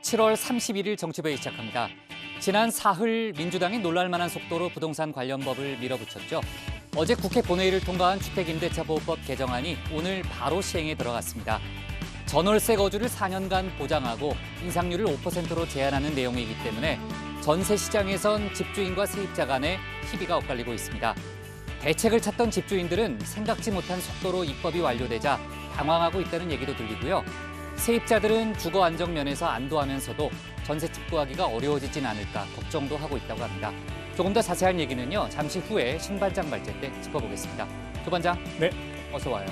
7월 31일 정치부회 시작합니다. 지난 사흘 민주당이 놀랄만한 속도로 부동산 관련 법을 밀어붙였죠. 어제 국회 본회의를 통과한 주택임대차보호법 개정안이 오늘 바로 시행에 들어갔습니다. 전월세 거주를 4년간 보장하고 인상률을 5%로 제한하는 내용이기 때문에 전세 시장에선 집주인과 세입자 간의 희비가 엇갈리고 있습니다. 대책을 찾던 집주인들은 생각지 못한 속도로 입법이 완료되자 당황하고 있다는 얘기도 들리고요. 세입자들은 주거 안정 면에서 안도하면서도 전셋집 구하기가 어려워지진 않을까 걱정도 하고 있다고 합니다. 조금 더 자세한 얘기는요, 잠시 후에 신반장 발제 때 짚어보겠습니다. 조 반장, 네, 어서 와요.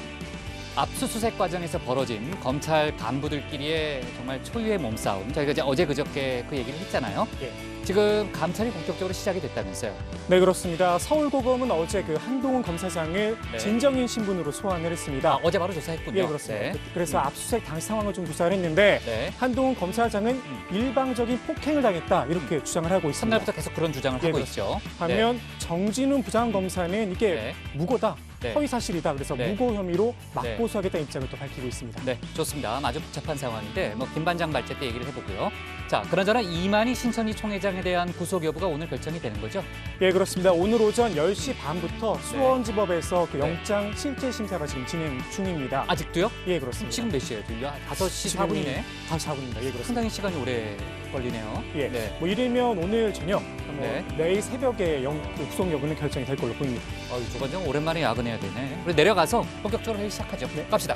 압수수색 과정에서 벌어진 검찰 간부들끼리의 정말 초유의 몸싸움, 저희가 이제 어제 그저께 그 얘기를 했잖아요. 예. 지금 감찰이 본격적으로 시작이 됐다면서요. 네, 그렇습니다. 서울고검은 어제 그 한동훈 검사장을 네. 진정인 신분으로 소환을 했습니다. 어제 바로 조사했군요. 예, 그렇습니다. 네. 그래서 압수수색 당시 상황을 좀 조사를 했는데 네. 한동훈 검사장은 일방적인 폭행을 당했다 이렇게 주장을 하고 있습니다. 첫날부터 계속 그런 주장을 예, 하고 그렇습니다. 있죠. 반면 정진훈 부장검사는 이게 네. 무고다, 네. 허위사실이다. 그래서 네. 무고 혐의로 네. 맞고소하겠다는 입장을 또 밝히고 있습니다. 네, 좋습니다. 아주 복잡한 상황인데 김 반장 발제 때 얘기를 해보고요. 자, 그나저나 이만희 신천지 총회장에 대한 구속 여부가 오늘 결정이 되는 거죠? 예, 그렇습니다. 오늘 오전 10시 반부터 수원지법에서 그 네. 영장 실질 심사가 지금 진행 중입니다. 아직도요? 예, 그렇습니다. 지금 몇 시예요? 5시 4분이네. 4분입니다. 예, 그렇습니다. 상당히 시간이 오래 걸리네요. 예, 네. 뭐 이르면 오늘 저녁, 네. 내일 새벽에 구속 여부는 결정이 될 걸로 보입니다. 조 반장 오랜만에 야근해야 되네. 우리 내려가서 본격적으로 회의 시작하죠. 네. 갑시다.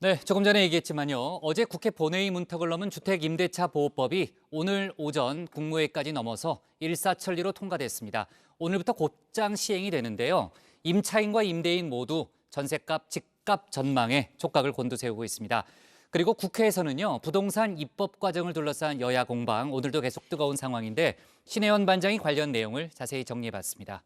네, 조금 전에 얘기했지만요. 어제 국회 본회의 문턱을 넘은 주택임대차보호법이 오늘 오전 국무회의까지 넘어서 일사천리로 통과됐습니다. 오늘부터 곧장 시행이 되는데요. 임차인과 임대인 모두 전셋값, 집값 전망에 촉각을 곤두세우고 있습니다. 그리고 국회에서는요, 부동산 입법 과정을 둘러싼 여야 공방, 오늘도 계속 뜨거운 상황인데 신혜원 반장이 관련 내용을 자세히 정리해봤습니다.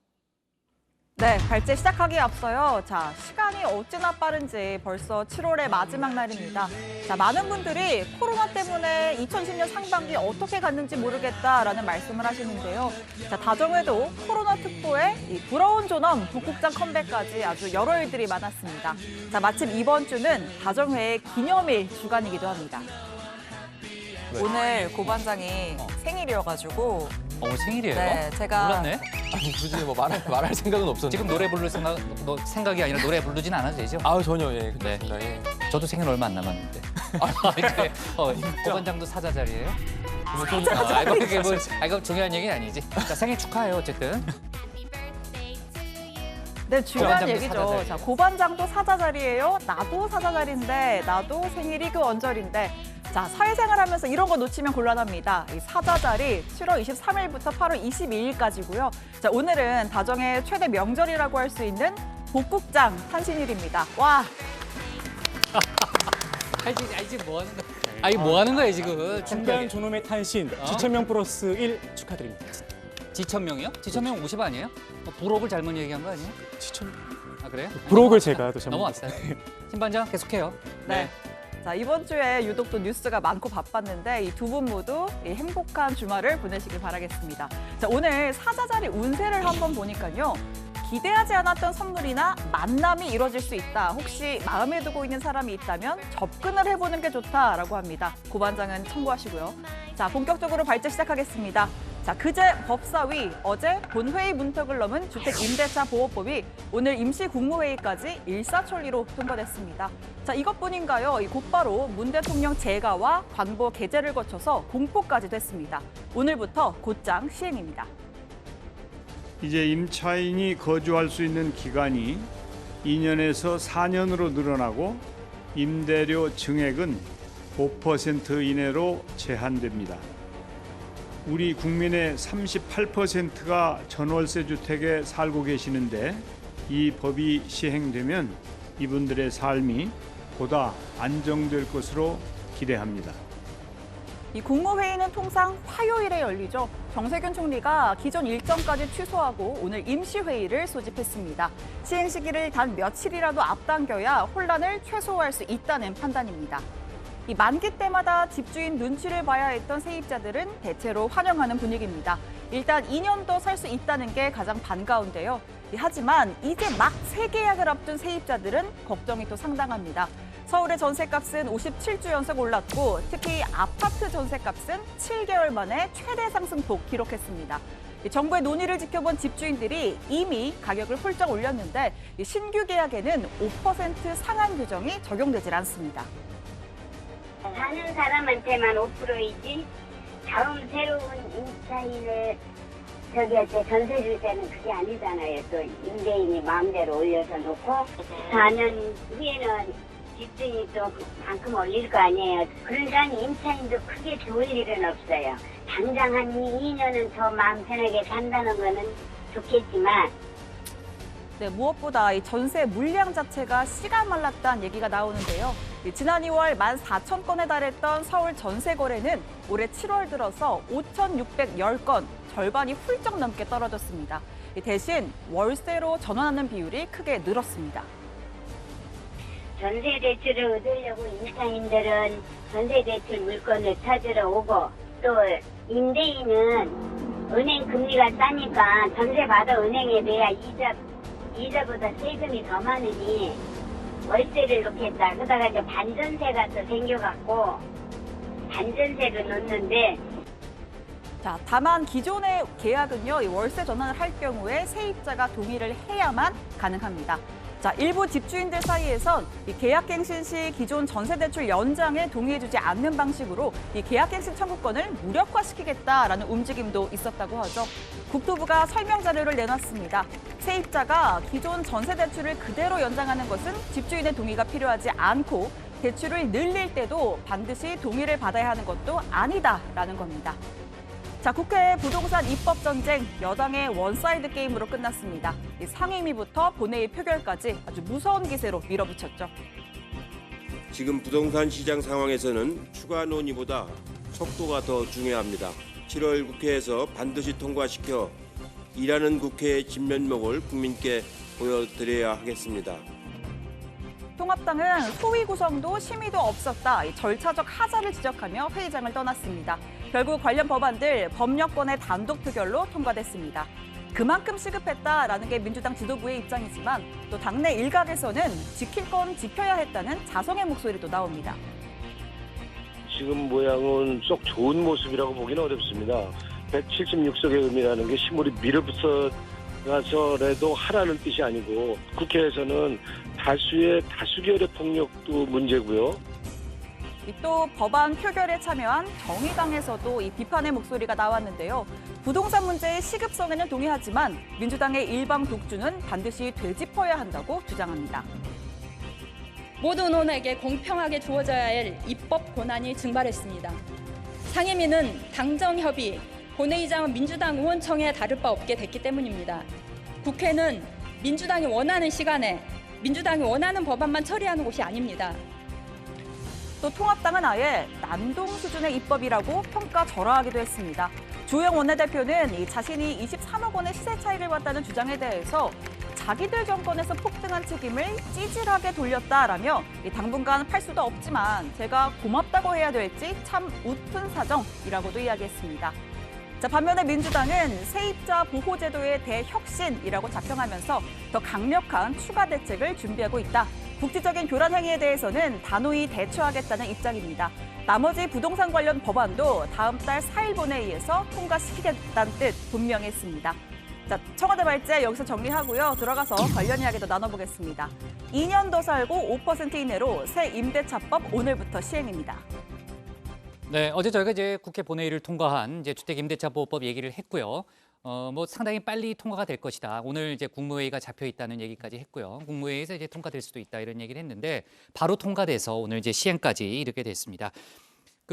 네, 발제 시작하기에 앞서요. 자, 시간이 어찌나 빠른지 벌써 7월의 마지막 날입니다. 자, 많은 분들이 코로나 때문에 2010년 상반기 어떻게 갔는지 모르겠다라는 말씀을 하시는데요. 자, 다정회도 코로나 특보에 이 부러운 존엄 북극장 컴백까지 아주 여러 일들이 많았습니다. 자, 마침 이번 주는 다정회의 기념일 주간이기도 합니다. 오늘 고 반장이 생일이어가지고 생일이에요? 네, 제가 몰랐네. 아니 굳이 뭐 말할 생각은 없었는데. 지금 노래 부를 생각이 아니라 노래 부르진 않아도 되죠? 아우 전혀 예. 네. 그렇습니다. 예. 저도 생일 얼마 안 남았는데. 이제 고반장도 사자 자리예요? 이거 중요한 얘기는 아니지. 자, 생일 축하해요 어쨌든. 네, 중요한 고반장도 얘기죠. 사자 자, 고반장도 사자 자리예요. 나도 사자 자리인데 나도 생일이 그 언저리인데. 자, 사회생활 하면서 이런 거 놓치면 곤란합니다. 이 사자 자리 7월 23일부터 8월 22일까지고요. 자, 오늘은 다정의 최대 명절이라고 할 수 있는 복국장 탄신일입니다. 와. 지금 뭐 하는 거야? 뭐 하는 거예요 지금? 중간 존엄의 탄신, 지천명 플러스 1 축하드립니다. 지천명이요? 지천명 50 아니에요? 부록을 잘못 얘기한 거 아니에요? 지천 아 그래요? 부록을 제가 또 잘못 넘어왔어요. 김 반장 계속해요. 네. 자, 이번 주에 유독 또 뉴스가 많고 바빴는데 이 두 분 모두 이 행복한 주말을 보내시길 바라겠습니다. 자, 오늘 사자자리 운세를 한번 보니까요. 기대하지 않았던 선물이나 만남이 이루어질 수 있다. 혹시 마음에 두고 있는 사람이 있다면 접근을 해보는 게 좋다라고 합니다. 고 반장은 참고하시고요. 자, 본격적으로 발제 시작하겠습니다. 자, 그제 법사위, 어제 본회의 문턱을 넘은 주택임대차보호법이 오늘 임시국무회의까지 일사천리로 통과됐습니다. 자, 이것뿐인가요? 곧바로 문 대통령 재가와 관보 게재를 거쳐서 공포까지 됐습니다. 오늘부터 곧장 시행입니다. 이제 임차인이 거주할 수 있는 기간이 2년에서 4년으로 늘어나고 임대료 증액은 5% 이내로 제한됩니다. 우리 국민의 38%가 전월세 주택에 살고 계시는데 이 법이 시행되면 이분들의 삶이 보다 안정될 것으로 기대합니다. 이 국무회의는 통상 화요일에 열리죠. 정세균 총리가 기존 일정까지 취소하고 오늘 임시회의를 소집했습니다. 시행 시기를 단 며칠이라도 앞당겨야 혼란을 최소화할 수 있다는 판단입니다. 이 만기 때마다 집주인 눈치를 봐야 했던 세입자들은 대체로 환영하는 분위기입니다. 일단 2년 더 살 수 있다는 게 가장 반가운데요. 하지만 이제 막 재계약을 앞둔 세입자들은 걱정이 또 상당합니다. 서울의 전셋값은 57주 연속 올랐고 특히 아파트 전셋값은 7개월 만에 최대 상승폭 기록했습니다. 정부의 논의를 지켜본 집주인들이 이미 가격을 훌쩍 올렸는데 신규 계약에는 5% 상한 규정이 적용되질 않습니다. 사는 사람한테만 5%이지 다음 새로운 임차인을 저기한테 전세 줄 때는 그게 아니잖아요. 또 임대인이 마음대로 올려서 놓고 4년 후에는 집주인이 또 그만큼 올릴 거 아니에요. 그러니까 임차인도 크게 좋을 일은 없어요. 당장 한 2년은 더 마음 편하게 산다는 거는 좋겠지만 네, 무엇보다 이 전세 물량 자체가 씨가 말랐다는 얘기가 나오는데요. 지난 2월 14,000건에 달했던 서울 전세 거래는 올해 7월 들어서 5,610건, 절반이 훌쩍 넘게 떨어졌습니다. 대신 월세로 전환하는 비율이 크게 늘었습니다. 전세 대출을 얻으려고 임차인들은 전세 대출 물건을 찾으러 오고 또 임대인은 은행 금리가 싸니까 전세 받아 은행에 내야 이자보다 세금이 더 많으니 월세를 놓겠다. 그러다가 이제 반전세가 또 생겨갖고 반전세를 놓는데 자, 다만 기존의 계약은요, 이 월세 전환을 할 경우에 세입자가 동의를 해야만 가능합니다. 자, 일부 집주인들 사이에선 이 계약갱신 시 기존 전세대출 연장에 동의해주지 않는 방식으로 이 계약갱신 청구권을 무력화시키겠다라는 움직임도 있었다고 하죠. 국토부가 설명 자료를 내놨습니다. 세입자가 기존 전세대출을 그대로 연장하는 것은 집주인의 동의가 필요하지 않고 대출을 늘릴 때도 반드시 동의를 받아야 하는 것도 아니다라는 겁니다. 자, 국회 부동산 입법 전쟁 여당의 원사이드 게임으로 끝났습니다. 상임위부터 본회의 표결까지 아주 무서운 기세로 밀어붙였죠. 지금 부동산 시장 상황에서는 추가 논의보다 속도가 더 중요합니다. 7월 국회에서 반드시 통과시켜 일하는 국회의 진면목을 국민께 보여드려야 하겠습니다. 통합당은 소위 구성도 심의도 없었다, 이 절차적 하자를 지적하며 회의장을 떠났습니다. 결국 관련 법안들 법력권의 단독 표결로 통과됐습니다. 그만큼 시급했다라는 게 민주당 지도부의 입장이지만 또 당내 일각에서는 지킬 건 지켜야 했다는 자성의 목소리도 나옵니다. 지금 모양은 쏙 좋은 모습이라고 보기는 어렵습니다. 176석의 의미라는 게 시물이 밀어붙어가서라도 하라는 뜻이 아니고 국회에서는 다수결의 폭력도 문제고요. 또 법안 표결에 참여한 정의당에서도 이 비판의 목소리가 나왔는데요. 부동산 문제의 시급성에는 동의하지만 민주당의 일방 독주는 반드시 되짚어야 한다고 주장합니다. 모든 의원에게 공평하게 주어져야 할 입법 권한이 증발했습니다. 상임위는 당정협의, 본회의장은 민주당 의원청에 다를 바 없게 됐기 때문입니다. 국회는 민주당이 원하는 시간에 민주당이 원하는 법안만 처리하는 곳이 아닙니다. 또 통합당은 아예 난동 수준의 입법이라고 평가절하하기도 했습니다. 주호영 원내대표는 이 자신이 23억 원의 시세 차익을 봤다는 주장에 대해서 자기들 정권에서 폭등한 책임을 찌질하게 돌렸다라며 당분간 팔 수도 없지만 제가 고맙다고 해야 될지 참 웃픈 사정이라고도 이야기했습니다. 자, 반면에 민주당은 세입자 보호제도의 대혁신이라고 자평하면서 더 강력한 추가 대책을 준비하고 있다. 국지적인 교란 행위에 대해서는 단호히 대처하겠다는 입장입니다. 나머지 부동산 관련 법안도 다음 달 4일 본회의에서 통과시키겠다는 뜻 분명히 했습니다. 자, 청와대 발제 여기서 정리하고요. 들어가서 관련 이야기도 나눠보겠습니다. 2년 더 살고 5% 이내로 새 임대차법 오늘부터 시행입니다. 네, 어제 저희가 이제 국회 본회의를 통과한 이제 주택임대차보호법 얘기를 했고요. 뭐 상당히 빨리 통과가 될 것이다. 오늘 이제 국무회의가 잡혀 있다는 얘기까지 했고요. 국무회의에서 이제 통과될 수도 있다 이런 얘기를 했는데 바로 통과돼서 오늘 이제 시행까지 이르게 됐습니다.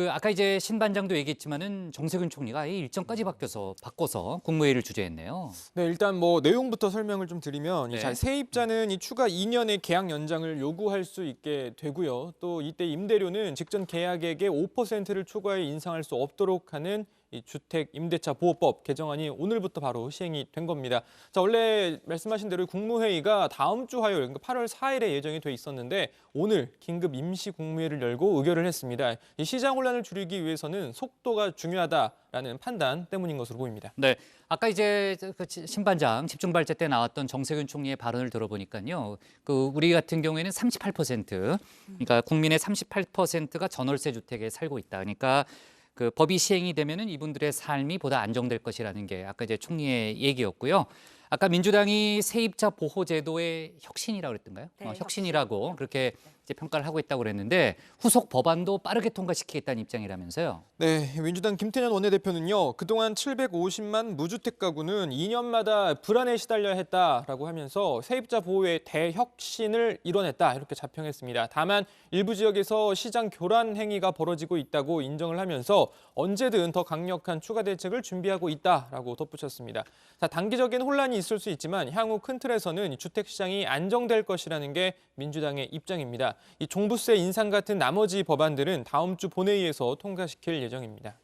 그 아까 이제 신반장도 얘기했지만은 정세균 총리가 아예 일정까지 바꿔서 국무회의를 주재했네요. 네, 일단 뭐 내용부터 설명을 좀 드리면 네. 자, 세입자는 이 추가 2년의 계약 연장을 요구할 수 있게 되고요. 또 이때 임대료는 직전 계약액의 5%를 초과해 인상할 수 없도록 하는 이 주택 임대차 보호법 개정안이 오늘부터 바로 시행이 된 겁니다. 자, 원래 말씀하신 대로 국무회의가 다음 주 화요일, 그러니까 8월 4일에 예정이 돼 있었는데 오늘 긴급 임시 국무회의를 열고 의결을 했습니다. 이 시장 혼란을 줄이기 위해서는 속도가 중요하다라는 판단 때문인 것으로 보입니다. 네, 아까 이제 그 신반장 집중발제 때 나왔던 정세균 총리의 발언을 들어보니까요. 그 우리 같은 경우에는 38%, 그러니까 국민의 38%가 전월세 주택에 살고 있다. 그러니까 그 법이 시행이 되면은 이분들의 삶이 보다 안정될 것이라는 게 아까 이제 총리의 얘기였고요. 아까 민주당이 세입자 보호 제도의 혁신이라고 그랬던가요? 네, 혁신이라고 그렇게 이제 평가를 하고 있다고 그랬는데 후속 법안도 빠르게 통과시키겠다는 입장이라면서요. 네, 민주당 김태년 원내대표는요. 그동안 750만 무주택 가구는 2년마다 불안에 시달려야 했다라고 하면서 세입자 보호의 대혁신을 이뤄냈다 이렇게 자평했습니다. 다만 일부 지역에서 시장 교란 행위가 벌어지고 있다고 인정을 하면서 언제든 더 강력한 추가 대책을 준비하고 있다라고 덧붙였습니다. 자, 단기적인 혼란이 있을 수 있지만 향후 큰 틀에서는 주택 시장이 안정될 것이라는 게 민주당의 입장입니다. 이 종부세 인상 같은 나머지 법안들은 다음 주 본회의에서 통과시킬 예정입니다.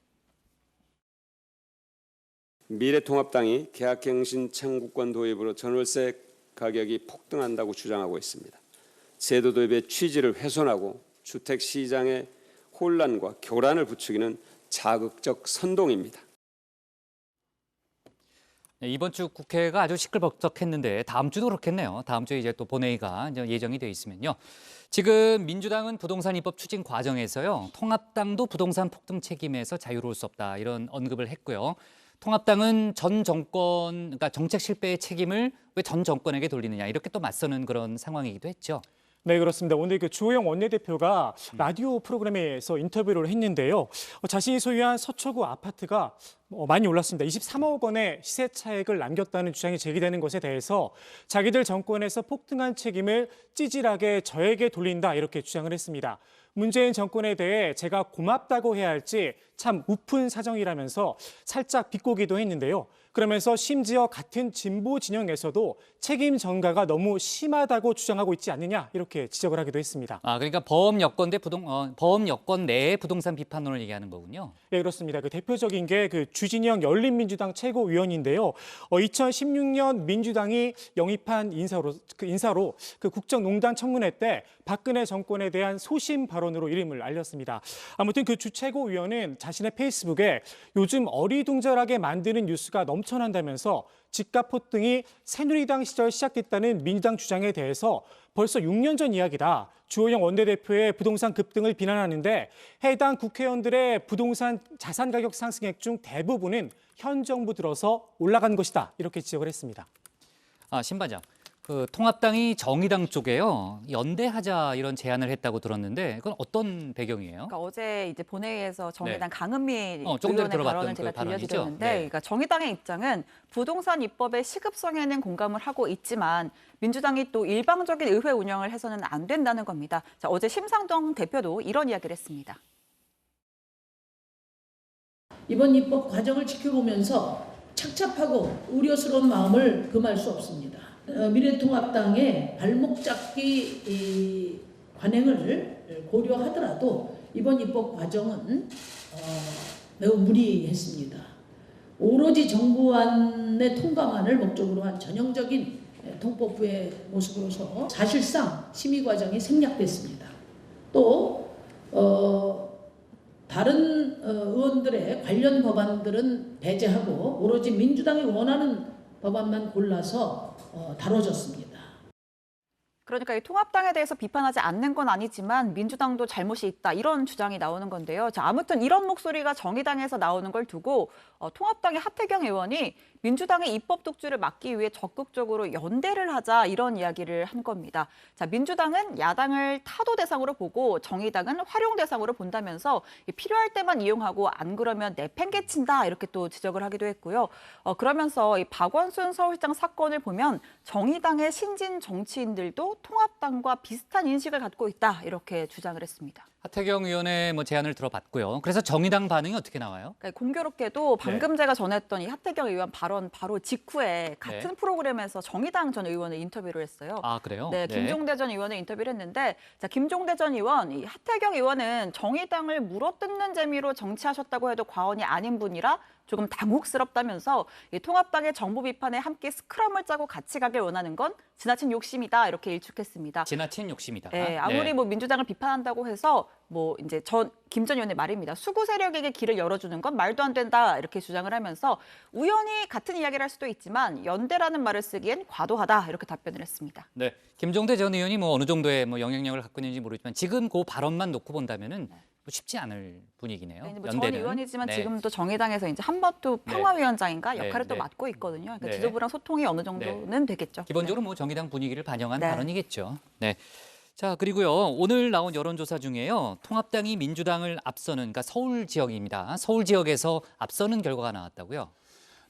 미래통합당이 계약갱신 청구권 도입으로 전월세 가격이 폭등한다고 주장하고 있습니다. 제도 도입의 취지를 훼손하고 주택 시장의 혼란과 교란을 부추기는 자극적 선동입니다. 네, 이번 주 국회가 아주 시끌벅적했는데 다음 주도 그렇겠네요. 다음 주에 이제 또 본회의가 예정이 돼 있으면요. 지금 민주당은 부동산 입법 추진 과정에서요. 통합당도 부동산 폭등 책임에서 자유로울 수 없다 이런 언급을 했고요. 통합당은 전 정권, 그러니까 정책 실패의 책임을 왜 전 정권에게 돌리느냐 이렇게 또 맞서는 그런 상황이기도 했죠. 네, 그렇습니다. 오늘 그 주호영 원내대표가 라디오 프로그램에서 인터뷰를 했는데요. 자신이 소유한 서초구 아파트가 많이 올랐습니다. 23억 원의 시세 차익을 남겼다는 주장이 제기되는 것에 대해서 자기들 정권에서 폭등한 책임을 찌질하게 저에게 돌린다 이렇게 주장을 했습니다. 문재인 정권에 대해 제가 고맙다고 해야 할지 참 우픈 사정이라면서 살짝 비꼬기도 했는데요. 그러면서 심지어 같은 진보 진영에서도 책임 전가가 너무 심하다고 주장하고 있지 않느냐 이렇게 지적을 하기도 했습니다. 아, 그러니까 범 여건 내의 부동산 비판론을 얘기하는 거군요. 네, 그렇습니다. 그 대표적인 게 그 주진영 열린민주당 최고위원인데요. 2016년 민주당이 영입한 인사로 그 국정농단 청문회 때 박근혜 정권에 대한 소심 발언으로 이름을 알렸습니다. 아무튼 그 주 최고위원은 자신의 페이스북에 요즘 어리둥절하게 만드는 뉴스가 넘쳐난다면서 집값 폭등이 새누리당 시절 시작됐다는 민주당 주장에 대해서 벌써 6년 전 이야기다. 주호영 원내대표의 부동산 급등을 비난하는데 해당 국회의원들의 부동산 자산 가격 상승액 중 대부분은 현 정부 들어서 올라간 것이다. 이렇게 지적을 했습니다. 아, 신반장. 그 통합당이 정의당 쪽에요. 연대하자 이런 제안을 했다고 들었는데 그건 어떤 배경이에요? 그러니까 어제 이제 본회의에서 정의당 네. 강은미 조금 전에 의원의 들어봤던 발언을 그 제가 발언이죠? 들려드렸는데 네. 그러니까 정의당의 입장은 부동산 입법의 시급성에는 공감을 하고 있지만 민주당이 또 일방적인 의회 운영을 해서는 안 된다는 겁니다. 자, 어제 심상정 대표도 이런 이야기를 했습니다. 이번 입법 과정을 지켜보면서 착잡하고 우려스러운 마음을 금할 수 없습니다. 미래통합당의 발목 잡기 관행을 고려하더라도 이번 입법 과정은 매우 무리했습니다. 오로지 정부안의 통과만을 목적으로 한 전형적인 통법부의 모습으로서 사실상 심의 과정이 생략됐습니다. 또 다른 의원들의 관련 법안들은 배제하고 오로지 민주당이 원하는 법안만 골라서 다뤄졌습니다. 그러니까 이 통합당에 대해서 비판하지 않는 건 아니지만 민주당도 잘못이 있다 이런 주장이 나오는 건데요. 자, 아무튼 이런 목소리가 정의당에서 나오는 걸 두고 통합당의 하태경 의원이 민주당의 입법 독주를 막기 위해 적극적으로 연대를 하자 이런 이야기를 한 겁니다. 자, 민주당은 야당을 타도 대상으로 보고 정의당은 활용 대상으로 본다면서 필요할 때만 이용하고 안 그러면 내팽개친다 이렇게 또 지적을 하기도 했고요. 그러면서 이 박원순 서울시장 사건을 보면 정의당의 신진 정치인들도 통합당과 비슷한 인식을 갖고 있다 이렇게 주장을 했습니다. 하태경 의원의 뭐 제안을 들어봤고요. 그래서 정의당 반응이 어떻게 나와요? 그러니까 공교롭게도 방금 제가 전했던 이 하태경 의원 발언 바로 직후에 같은 프로그램에서 정의당 전 의원을 인터뷰를 했어요. 아, 그래요? 네, 김종대 전 의원을 인터뷰를 했는데, 자, 김종대 전 의원, 이 하태경 의원은 정의당을 물어뜯는 재미로 정치하셨다고 해도 과언이 아닌 분이라 조금 당혹스럽다면서 이 통합당의 정부 비판에 함께 스크럼을 짜고 같이 가길 원하는 건 지나친 욕심이다, 이렇게 일축했습니다. 지나친 욕심이다. 네, 아무리 뭐 민주당을 비판한다고 해서 뭐 이제 김 전 의원의 말입니다. 수구 세력에게 길을 열어주는 건 말도 안 된다, 이렇게 주장을 하면서 우연히 같은 이야기를 할 수도 있지만 연대라는 말을 쓰기엔 과도하다, 이렇게 답변을 했습니다. 네, 김종대 전 의원이 뭐 어느 정도의 뭐 영향력을 갖고 있는지 모르지만 지금 그 발언만 놓고 본다면은 뭐 쉽지 않을 분위기네요. 네, 뭐 전 연대는. 의원이지만 지금도 정의당에서 이제 한번도 평화위원장인가 역할을 또 맡고 있거든요. 그러니까 지도부랑 소통이 어느 정도는 되겠죠. 기본적으로 뭐 정의당 분위기를 반영한 네. 발언이겠죠. 네. 자, 그리고요. 오늘 나온 여론조사 중에요. 통합당이 민주당을 앞서는, 그러니까 서울 지역입니다. 서울 지역에서 앞서는 결과가 나왔다고요.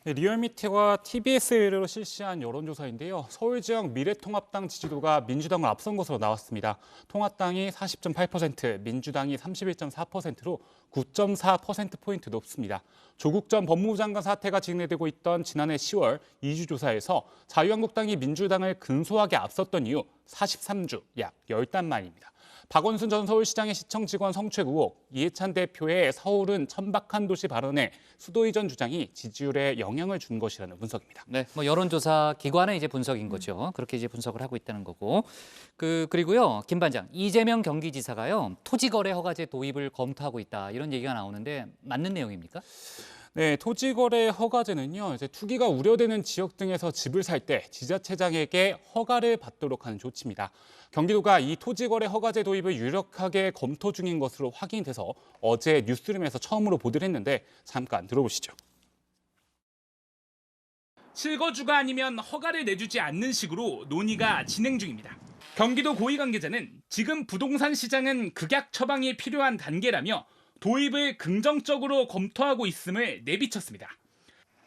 네, 리얼미터가 TBS로 실시한 여론조사인데요. 서울 지역 미래통합당 지지도가 민주당을 앞선 것으로 나왔습니다. 통합당이 40.8%, 민주당이 31.4%로 9.4%포인트 높습니다. 조국 전 법무부 장관 사태가 진행되고 있던 지난해 10월 2주 조사에서 자유한국당이 민주당을 근소하게 앞섰던 이후 43주, 약 10달 만입니다. 박원순 전 서울시장의 시청 직원 성추행 의혹, 이해찬 대표의 서울은 천박한 도시 발언에 수도 이전 주장이 지지율에 영향을 준 것이라는 분석입니다. 네, 뭐 여론조사 기관의 이제 분석인 거죠. 그렇게 이제 분석을 하고 있다는 거고. 그리고요, 김 반장, 이재명 경기지사가요, 토지거래 허가제 도입을 검토하고 있다, 이런 얘기가 나오는데 맞는 내용입니까? 네, 토지거래 허가제는요, 이제 투기가 우려되는 지역 등에서 집을 살 때 지자체장에게 허가를 받도록 하는 조치입니다. 경기도가 이 토지거래 허가제 도입을 유력하게 검토 중인 것으로 확인돼서 어제 뉴스룸에서 처음으로 보도를 했는데 잠깐 들어보시죠. 실거주가 아니면 허가를 내주지 않는 식으로 논의가 진행 중입니다. 경기도 고위 관계자는 지금 부동산 시장은 극약 처방이 필요한 단계라며 도입을 긍정적으로 검토하고 있음을 내비쳤습니다.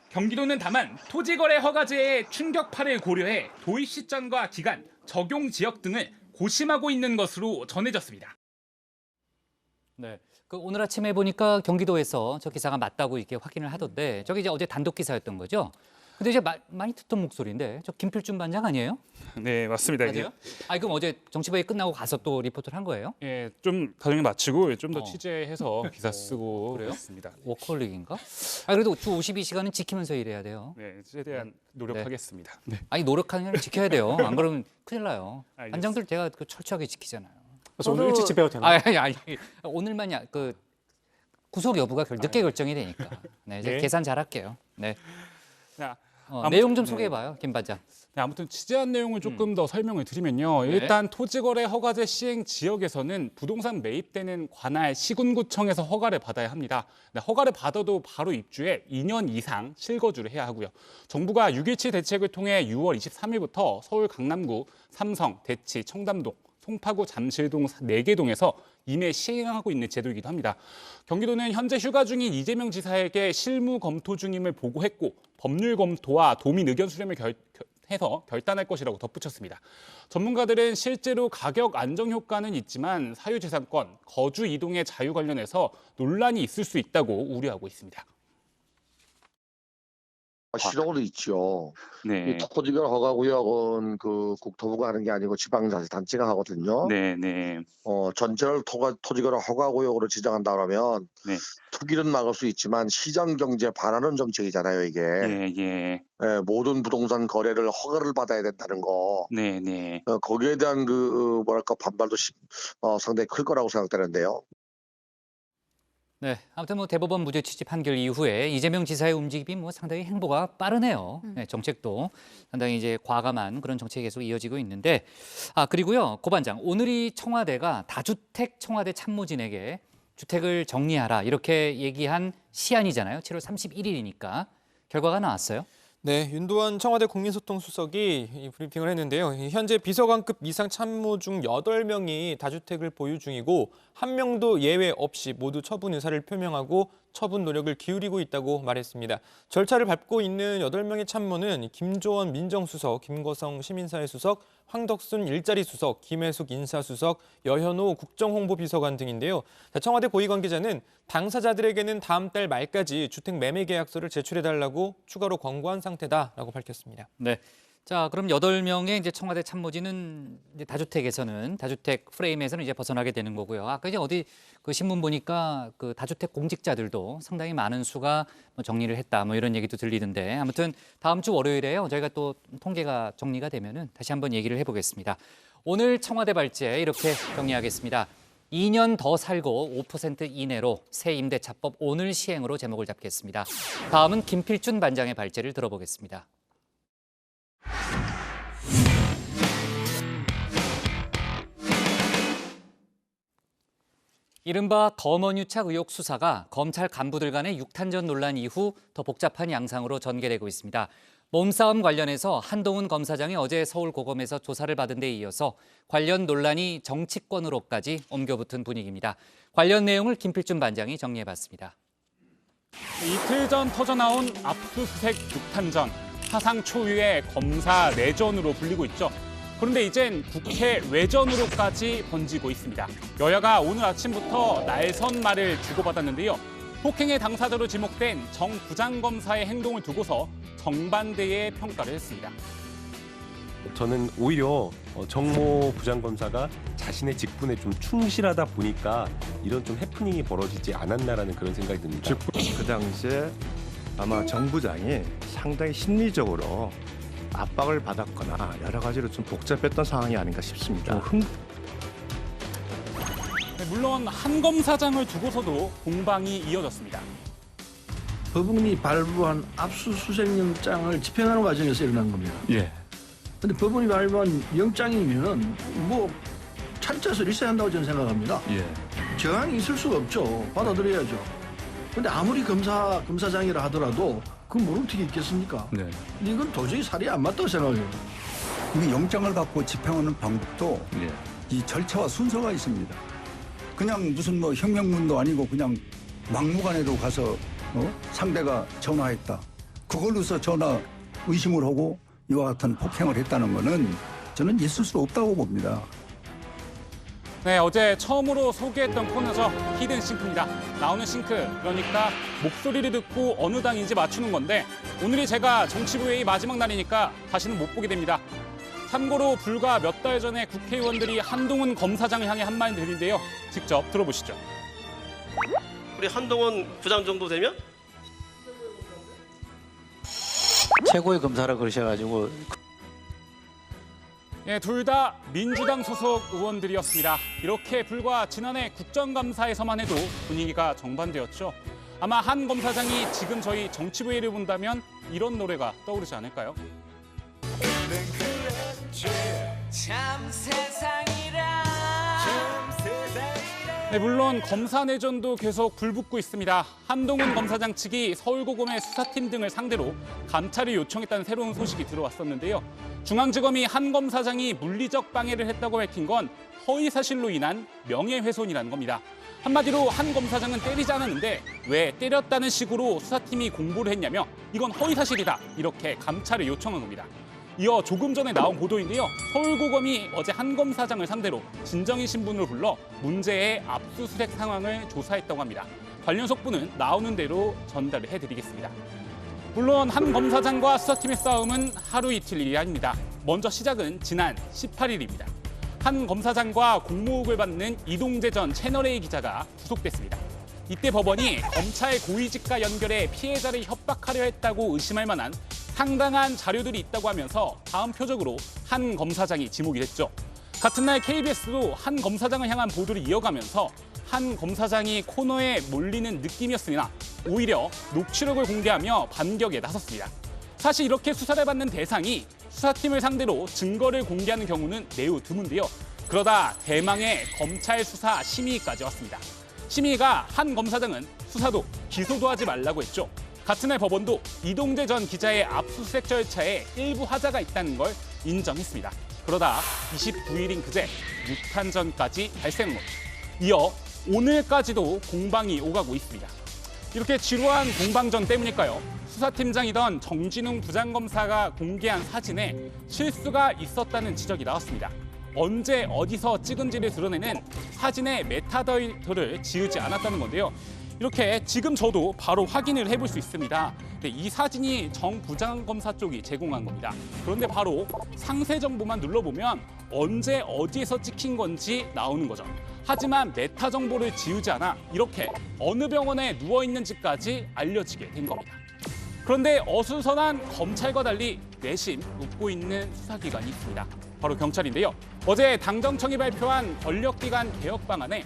경기도는 다만 토지거래 허가제의 충격파를 고려해 도입 시점과 기간, 적용 지역 등을 고심하고 있는 것으로 전해졌습니다. 네. 오늘 아침에 보니까 경기도에서 저 기사가 맞다고 이렇게 확인을 하던데 저게 이제 어제 단독 기사였던 거죠? 근데 이제 많이 듣던 목소리인데 저 김필준 반장 아니에요? 네, 맞습니다. 맞아요? 그럼 어제 정치부에 끝나고 가서 또 리포트를 한 거예요? 예, 좀 과정에 마치고 좀 더 취재해서 기사 쓰고 그래요? 그랬습니다. 워커홀릭인가? 그래도 주 52시간은 지키면서 일해야 돼요. 네, 최대한 노력하겠습니다. 네. 아니 노력하는 게 지켜야 돼요. 안 그러면 큰일 나요. 알겠습니다. 반장들 제가 철저하게 지키잖아요. 저 오늘 일찍 집에 가도 되나요? 아니 오늘만 구속 여부가 늦게 결정이 되니까. 네, 이제 계산 잘할게요. 네. 자, 내용 좀 소개해봐요, 김 반장. 네, 아무튼 취재한 내용을 조금 더 설명을 드리면요. 일단 토지거래 허가제 시행 지역에서는 부동산 매입되는 관할 시군구청에서 허가를 받아야 합니다. 네, 허가를 받아도 바로 입주해 2년 이상 실거주를 해야 하고요. 정부가 6.17 대책을 통해 6월 23일부터 서울 강남구, 삼성, 대치, 청담동, 송파구, 잠실동 4개 동에서 이미 시행하고 있는 제도이기도 합니다. 경기도는 현재 휴가 중인 이재명 지사에게 실무 검토 중임을 보고했고 법률 검토와 도민 의견 수렴을 해서 결단할 것이라고 덧붙였습니다. 전문가들은 실제로 가격 안정 효과는 있지만 사유재산권, 거주 이동의 자유 관련해서 논란이 있을 수 있다고 우려하고 있습니다. 실효도 있죠. 네. 이 토지거래 허가구역은 그 국토부가 하는 게 아니고 지방자치단체가 하거든요. 네. 전체를 토지거래 허가구역으로 지정한다 그러면 투기는 막을 수 있지만 시장 경제에 반하는 정책이잖아요, 이게. 예. 모든 부동산 거래를 허가를 받아야 된다는 거. 네. 거기에 대한 반발도 상당히 클 거라고 생각되는데요. 네, 아무튼 대법원 무죄 취지 판결 이후에 이재명 지사의 움직임이 상당히 행보가 빠르네요. 네, 정책도 상당히 이제 과감한 그런 정책이 계속 이어지고 있는데, 그리고요, 고 반장, 오늘이 청와대가 다주택 청와대 참모진에게 주택을 정리하라 이렇게 얘기한 시한이잖아요. 7월 31일이니까 결과가 나왔어요. 네, 윤도원 청와대 국민소통수석이 이 브리핑을 했는데요. 현재 비서관급 이상 참모 중 8명이 다주택을 보유 중이고 1명도 예외 없이 모두 처분 의사를 표명하고 처분 노력을 기울이고 있다고 말했습니다. 절차를 밟고 있는 8명의 참모는 김조원 민정수석, 김거성 시민사회 수석, 황덕순 일자리 수석, 김혜숙 인사수석, 여현호 국정홍보비서관 등인데요. 청와대 고위관계자는 당사자들에게는 다음 달 말까지 주택 매매 계약서를 제출해달라고 추가로 권고한 상태다라고 밝혔습니다. 네. 자, 그럼 8명의 이제 청와대 참모진은 이제 다주택 프레임에서는 이제 벗어나게 되는 거고요. 아까 이제 어디 그 신문 보니까 그 다주택 공직자들도 상당히 많은 수가 뭐 정리를 했다, 뭐 이런 얘기도 들리던데, 아무튼 다음 주 월요일에요. 저희가 또 통계가 정리가 되면은 다시 한번 얘기를 해보겠습니다. 오늘 청와대 발제 이렇게 정리하겠습니다. 2년 더 살고 5% 이내로 새 임대차법 오늘 시행으로 제목을 잡겠습니다. 다음은 김필준 반장의 발제를 들어보겠습니다. 이른바 검언유착 의혹 수사가 검찰 간부들 간의 육탄전 논란 이후 더 복잡한 양상으로 전개되고 있습니다. 몸싸움 관련해서 한동훈 검사장이 어제 서울고검에서 조사를 받은 데 이어서 관련 논란이 정치권으로까지 옮겨붙은 분위기입니다. 관련 내용을 김필준 반장이 정리해봤습니다. 이틀 전 터져나온 압수수색 육탄전, 사상 초유의 검사 내전으로 불리고 있죠. 그런데 이젠 국회 외전으로까지 번지고 있습니다. 여야가 오늘 아침부터 날선말을 주고받았는데요. 폭행의 당사자로 지목된 정 부장검사의 행동을 두고서 정반대의 평가를 했습니다. 저는 오히려 정모 부장검사가 자신의 직분에 좀 충실하다 보니까 이런 좀 해프닝이 벌어지지 않았나라는 그런 생각이 듭니다. 그 당시에 아마 정 부장이 상당히 심리적으로 압박을 받았거나 여러 가지로 좀 복잡했던 상황이 아닌가 싶습니다. 물론 한 검사장을 두고서도 공방이 이어졌습니다. 법원이 발부한 압수수색영장을 집행하는 과정에서 일어난 겁니다. 예. 근데 법원이 발부한 영장이면은 뭐 차려서 있어야 한다고 저는 생각합니다. 예. 저항이 있을 수가 없죠. 받아들여야죠. 근데 아무리 검사장이라 하더라도 그 뭘 어떻게 있겠습니까? 네. 이건 도저히 살이 안 맞다고 생각해요. 이 영장을 갖고 집행하는 방법도 이 절차와 순서가 있습니다. 그냥 무슨 뭐 혁명문도 아니고 그냥 막무가내로 가서 상대가 전화했다. 그걸로서 전화 의심을 하고 이와 같은 폭행을 했다는 거는 저는 있을 수 없다고 봅니다. 네, 어제 처음으로 소개했던 코너죠. 히든 싱크입니다. 나오는 싱크, 그러니까 목소리를 듣고 어느 당인지 맞추는 건데 오늘이 제가 정치부회의 마지막 날이니까 다시는 못 보게 됩니다. 참고로 불과 몇 달 전에 국회의원들이 한동훈 검사장을 향해 한 말들인데요. 직접 들어보시죠. 우리 한동훈 부장 정도 되면? 최고의 검사라 그러셔가지고. 예, 둘 다 민주당 소속 의원들이었습니다. 이렇게 불과 지난해 국정감사에서만 해도 분위기가 정반대였죠. 아마 한 검사장이 지금 저희 정치부회의를 본다면 이런 노래가 떠오르지 않을까요? 네, 물론 검사 내전도 계속 불붙고 있습니다. 한동훈 검사장 측이 서울고검의 수사팀 등을 상대로 감찰을 요청했다는 새로운 소식이 들어왔었는데요. 중앙지검이 한 검사장이 물리적 방해를 했다고 밝힌 건 허위 사실로 인한 명예훼손이라는 겁니다. 한마디로 한 검사장은 때리지 않았는데 왜 때렸다는 식으로 수사팀이 공보를 했냐며 이건 허위 사실이다, 이렇게 감찰을 요청한 겁니다. 이어 조금 전에 나온 보도인데요. 서울고검이 어제 한 검사장을 상대로 진정인 신분으로 불러 문제의 압수수색 상황을 조사했다고 합니다. 관련 속보는 나오는 대로 전달을 해드리겠습니다. 물론 한 검사장과 수사팀의 싸움은 하루 이틀 일이 아닙니다. 먼저 시작은 지난 18일입니다. 한 검사장과 공모욕을 받는 이동재 전 채널A 기자가 구속됐습니다. 이때 법원이 검찰 고위직과 연결해 피해자를 협박하려 했다고 의심할 만한 상당한 자료들이 있다고 하면서 다음 표적으로 한 검사장이 지목이 됐죠. 같은 날 KBS도 한 검사장을 향한 보도를 이어가면서 한 검사장이 코너에 몰리는 느낌이었으나 오히려 녹취록을 공개하며 반격에 나섰습니다. 사실 이렇게 수사를 받는 대상이 수사팀을 상대로 증거를 공개하는 경우는 매우 드문데요. 그러다 대망의 검찰 수사 심의까지 왔습니다. 심의가 한 검사장은 수사도 기소도 하지 말라고 했죠. 같은 날 법원도 이동재 전 기자의 압수수색 절차에 일부 하자가 있다는 걸 인정했습니다. 그러다 29일인 그제 육탄전까지 발생한 겁니다. 이어 오늘까지도 공방이 오가고 있습니다. 이렇게 지루한 공방전 때문일까요? 수사팀장이던 정진웅 부장검사가 공개한 사진에 실수가 있었다는 지적이 나왔습니다. 언제 어디서 찍은지를 드러내는 사진에 메타데이터를 지우지 않았다는 건데요. 이렇게 지금 저도 바로 확인을 해볼 수 있습니다. 이 사진이 정 부장검사 쪽이 제공한 겁니다. 그런데 바로 상세 정보만 눌러보면 언제 어디에서 찍힌 건지 나오는 거죠. 하지만 메타 정보를 지우지 않아 이렇게 어느 병원에 누워 있는지까지 알려지게 된 겁니다. 그런데 어수선한 검찰과 달리 내심 웃고 있는 수사기관이 있습니다. 바로 경찰인데요. 어제 당정청이 발표한 권력기관 개혁 방안에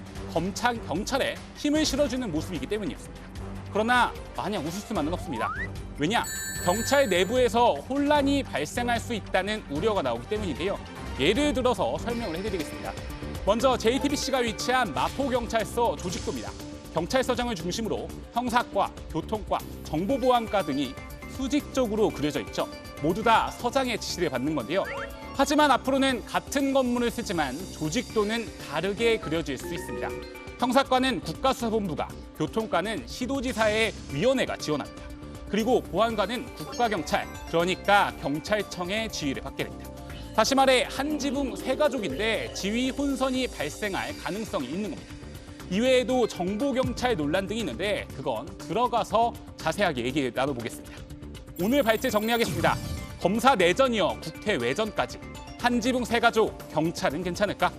경찰에 힘을 실어주는 모습이기 때문이었습니다. 그러나 마냥 웃을 수만은 없습니다. 왜냐? 경찰 내부에서 혼란이 발생할 수 있다는 우려가 나오기 때문인데요. 예를 들어서 설명을 해드리겠습니다. 먼저 JTBC가 위치한 마포경찰서 조직도입니다. 경찰서장을 중심으로 형사과, 교통과, 정보보안과 등이 수직적으로 그려져 있죠. 모두 다 서장의 지시를 받는 건데요. 하지만 앞으로는 같은 건물을 쓰지만 조직도는 다르게 그려질 수 있습니다. 형사과는 국가수사본부가, 교통과는 시도지사의 위원회가 지원합니다. 그리고 보안과는 국가경찰, 그러니까 경찰청의 지휘를 받게 됩니다. 다시 말해 한 지붕 세 가족인데 지휘 혼선이 발생할 가능성이 있는 겁니다. 이외에도 정보경찰 논란 등이 있는데 그건 들어가서 자세하게 얘기 나눠보겠습니다. 오늘 발제 정리하겠습니다. 검사 내전이어 국회 외전까지. 한 지붕 세 가족, 경찰은 괜찮을까?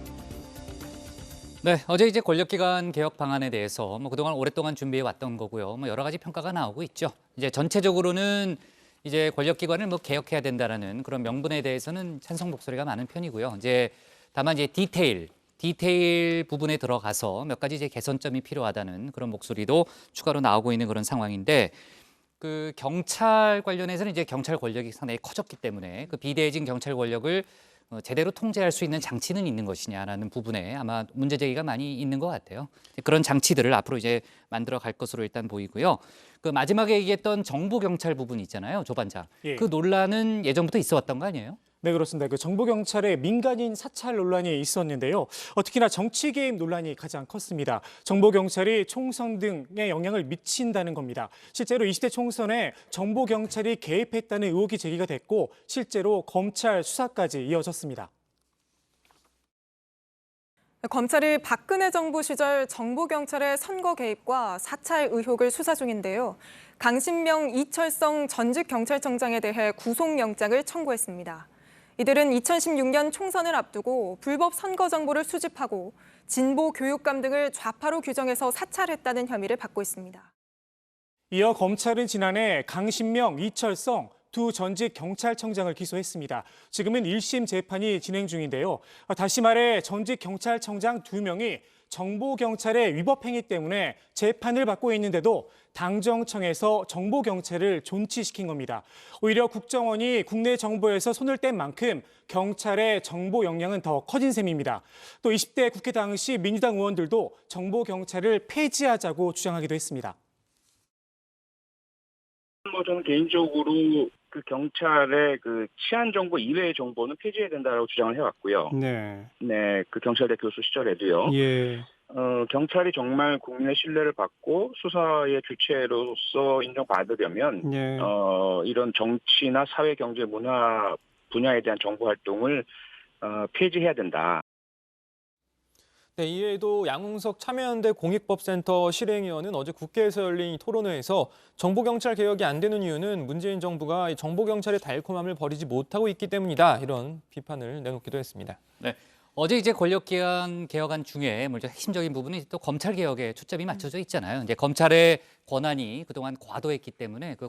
네, 어제 이제 권력기관 개혁 방안에 대해서 그동안 오랫동안 준비해 왔던 거고요. 여러 가지 평가가 나오고 있죠. 이제 전체적으로는 이제 권력기관을 개혁해야 된다라는 그런 명분에 대해서는 찬성 목소리가 많은 편이고요. 이제 다만 이제 디테일 부분에 들어가서 몇 가지 이제 개선점이 필요하다는 그런 목소리도 추가로 나오고 있는 그런 상황인데, 그 경찰 관련해서는 이제 경찰 권력이 상당히 커졌기 때문에 그 비대해진 경찰 권력을 제대로 통제할 수 있는 장치는 있는 것이냐라는 부분에 아마 문제 제기가 많이 있는 것 같아요. 그런 장치들을 앞으로 이제 만들어 갈 것으로 일단 보이고요. 그 마지막에 얘기했던 정보 경찰 부분 있잖아요, 조반장. 예. 그 논란은 예전부터 있어 왔던 거 아니에요? 네, 그렇습니다. 그 정보경찰의 민간인 사찰 논란이 있었는데요. 특히나 정치 개입 논란이 가장 컸습니다. 정보경찰이 총선 등에 영향을 미친다는 겁니다. 실제로 20대 총선에 정보경찰이 개입했다는 의혹이 제기가 됐고 실제로 검찰 수사까지 이어졌습니다. 검찰이 박근혜 정부 시절 정보경찰의 선거 개입과 사찰 의혹을 수사 중인데요. 강신명, 이철성 전직 경찰청장에 대해 구속영장을 청구했습니다. 이들은 2016년 총선을 앞두고 불법 선거 정보를 수집하고 진보 교육감 등을 좌파로 규정해서 사찰했다는 혐의를 받고 있습니다. 이어 검찰은 지난해 강신명, 이철성 두 전직 경찰청장을 기소했습니다. 지금은 1심 재판이 진행 중인데요. 다시 말해 전직 경찰청장 2명이 정보경찰의 위법 행위 때문에 재판을 받고 있는데도 당정청에서 정보경찰을 존치시킨 겁니다. 오히려 국정원이 국내 정보에서 손을 뗀 만큼 경찰의 정보 역량은 더 커진 셈입니다. 또 20대 국회 당시 민주당 의원들도 정보경찰을 폐지하자고 주장하기도 했습니다. 저는 개인적으로 그 경찰의 그 치안 정보 이외의 정보는 폐지해야 된다고 주장을 해왔고요. 네. 네, 그 경찰대 교수 시절에도요. 예. 경찰이 정말 국민의 신뢰를 받고 수사의 주체로서 인정받으려면 예. 이런 정치나 사회, 경제, 문화 분야에 대한 정보 활동을 폐지해야 된다. 네, 이외에도 양웅석 참여연대 공익법센터 실행위원은 어제 국회에서 열린 토론회에서 정보경찰 개혁이 안 되는 이유는 문재인 정부가 정보경찰의 달콤함을 버리지 못하고 있기 때문이다. 이런 비판을 내놓기도 했습니다. 네. 어제 이제 권력기관 개혁안 중에 먼저 핵심적인 부분이 또 검찰 개혁에 초점이 맞춰져 있잖아요. 이제 검찰의 권한이 그동안 과도했기 때문에 그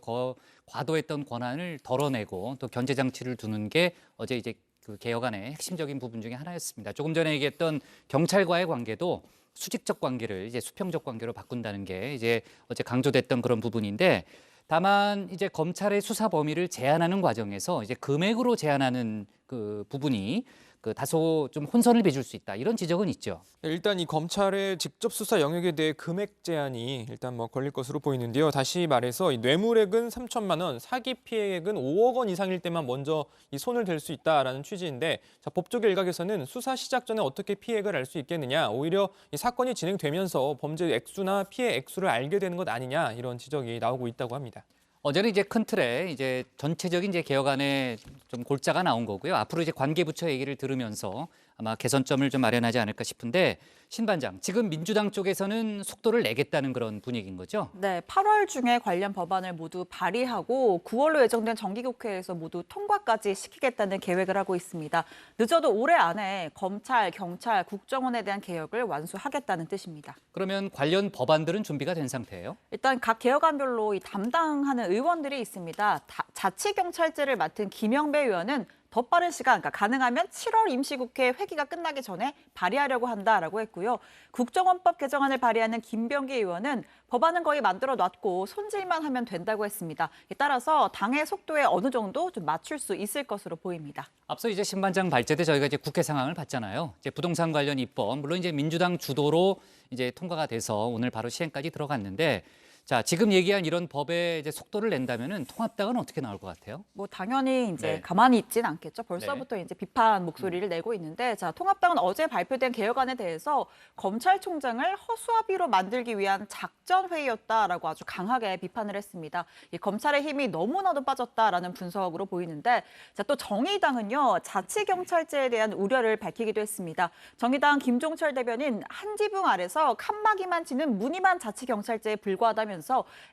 과도했던 권한을 덜어내고 또 견제 장치를 두는 게 어제 이제 그 개혁안의 핵심적인 부분 중에 하나였습니다. 조금 전에 얘기했던 경찰과의 관계도 수직적 관계를 이제 수평적 관계로 바꾼다는 게 이제 어제 강조됐던 그런 부분인데, 다만 이제 검찰의 수사 범위를 제한하는 과정에서 이제 금액으로 제한하는 그 부분이 그 다소 좀 혼선을 빚을 수 있다. 이런 지적은 있죠. 일단 이 검찰의 직접 수사 영역에 대해 금액 제한이 일단 뭐 걸릴 것으로 보이는데요. 다시 말해서 이 뇌물액은 3천만 원, 사기 피해액은 5억 원 이상일 때만 먼저 이 손을 댈 수 있다라는 취지인데, 자, 법조계 일각에서는 수사 시작 전에 어떻게 피해액을 알 수 있겠느냐, 오히려 이 사건이 진행되면서 범죄 액수나 피해 액수를 알게 되는 것 아니냐, 이런 지적이 나오고 있다고 합니다. 어제는 이제 큰 틀에 이제 전체적인 이제 개혁안에 좀 골자가 나온 거고요. 앞으로 이제 관계부처 얘기를 들으면서 아마 개선점을 좀 마련하지 않을까 싶은데, 신 반장, 지금 민주당 쪽에서는 속도를 내겠다는 그런 분위기인 거죠? 네, 8월 중에 관련 법안을 모두 발의하고 9월로 예정된 정기국회에서 모두 통과까지 시키겠다는 계획을 하고 있습니다. 늦어도 올해 안에 검찰, 경찰, 국정원에 대한 개혁을 완수하겠다는 뜻입니다. 그러면 관련 법안들은 준비가 된 상태예요? 일단 각 개혁안별로 이 담당하는 의원들이 있습니다. 자치경찰제를 맡은 김영배 의원은 더 빠른 시간, 그러니까 가능하면 7월 임시국회 회기가 끝나기 전에 발의하려고 한다라고 했고요. 국정원법 개정안을 발의하는 김병기 의원은 법안은 거의 만들어 놨고 손질만 하면 된다고 했습니다. 따라서 당의 속도에 어느 정도 좀 맞출 수 있을 것으로 보입니다. 앞서 이제 신 반장 발제 때 저희가 이제 국회 상황을 봤잖아요. 이제 부동산 관련 입법, 물론 이제 민주당 주도로 이제 통과가 돼서 오늘 바로 시행까지 들어갔는데, 자, 지금 얘기한 이런 법에 이제 속도를 낸다면은 통합당은 어떻게 나올 것 같아요? 뭐 당연히 이제 네. 가만히 있진 않겠죠. 벌써부터 이제 비판 목소리를 내고 있는데, 자, 통합당은 어제 발표된 개혁안에 대해서 검찰총장을 허수아비로 만들기 위한 작전 회의였다라고 아주 강하게 비판을 했습니다. 이 검찰의 힘이 너무나도 빠졌다라는 분석으로 보이는데, 자, 또 정의당은요, 자치경찰제에 대한 우려를 밝히기도 했습니다. 정의당 김종철 대변인 한 지붕 아래서 칸막이만 치는 무늬만 자치경찰제에 불과하다면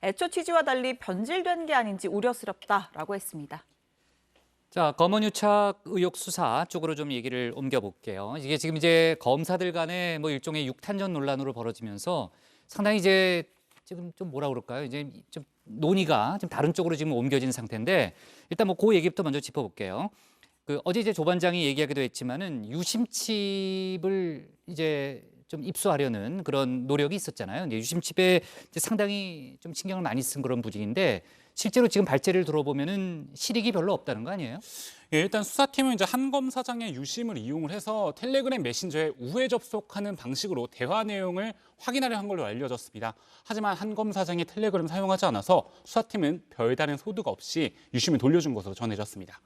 애초 취지와 달리 변질된 게 아닌지 우려스럽다라고 했습니다. 자, 검언유착 의혹 수사 쪽으로 좀 얘기를 옮겨볼게요. 이게 지금 이제 검사들 간의 뭐 일종의 육탄전 논란으로 벌어지면서 상당히 이제 지금 좀 뭐라 그럴까요? 이제 좀 논의가 좀 다른 쪽으로 지금 옮겨진 상태인데, 일단 뭐 그 얘기부터 먼저 짚어볼게요. 그 어제 이제 조 반장이 얘기하기도 했지만은 유심칩을 이제 좀 입수하려는 그런 노력이 있었잖아요. 유심칩에 이제 상당히 좀 신경을 많이 쓴 그런 분위기인데, 실제로 지금 발제를 들어보면은 실익이 별로 없다는 거 아니에요? 예, 일단 수사팀은 이제 한 검사장의 유심을 이용을 해서 텔레그램 메신저에 우회 접속하는 방식으로 대화 내용을 확인하려 한 걸로 알려졌습니다. 하지만 한 검사장이 텔레그램 사용하지 않아서 수사팀은 별다른 소득 없이 유심을 돌려준 것으로 전해졌습니다.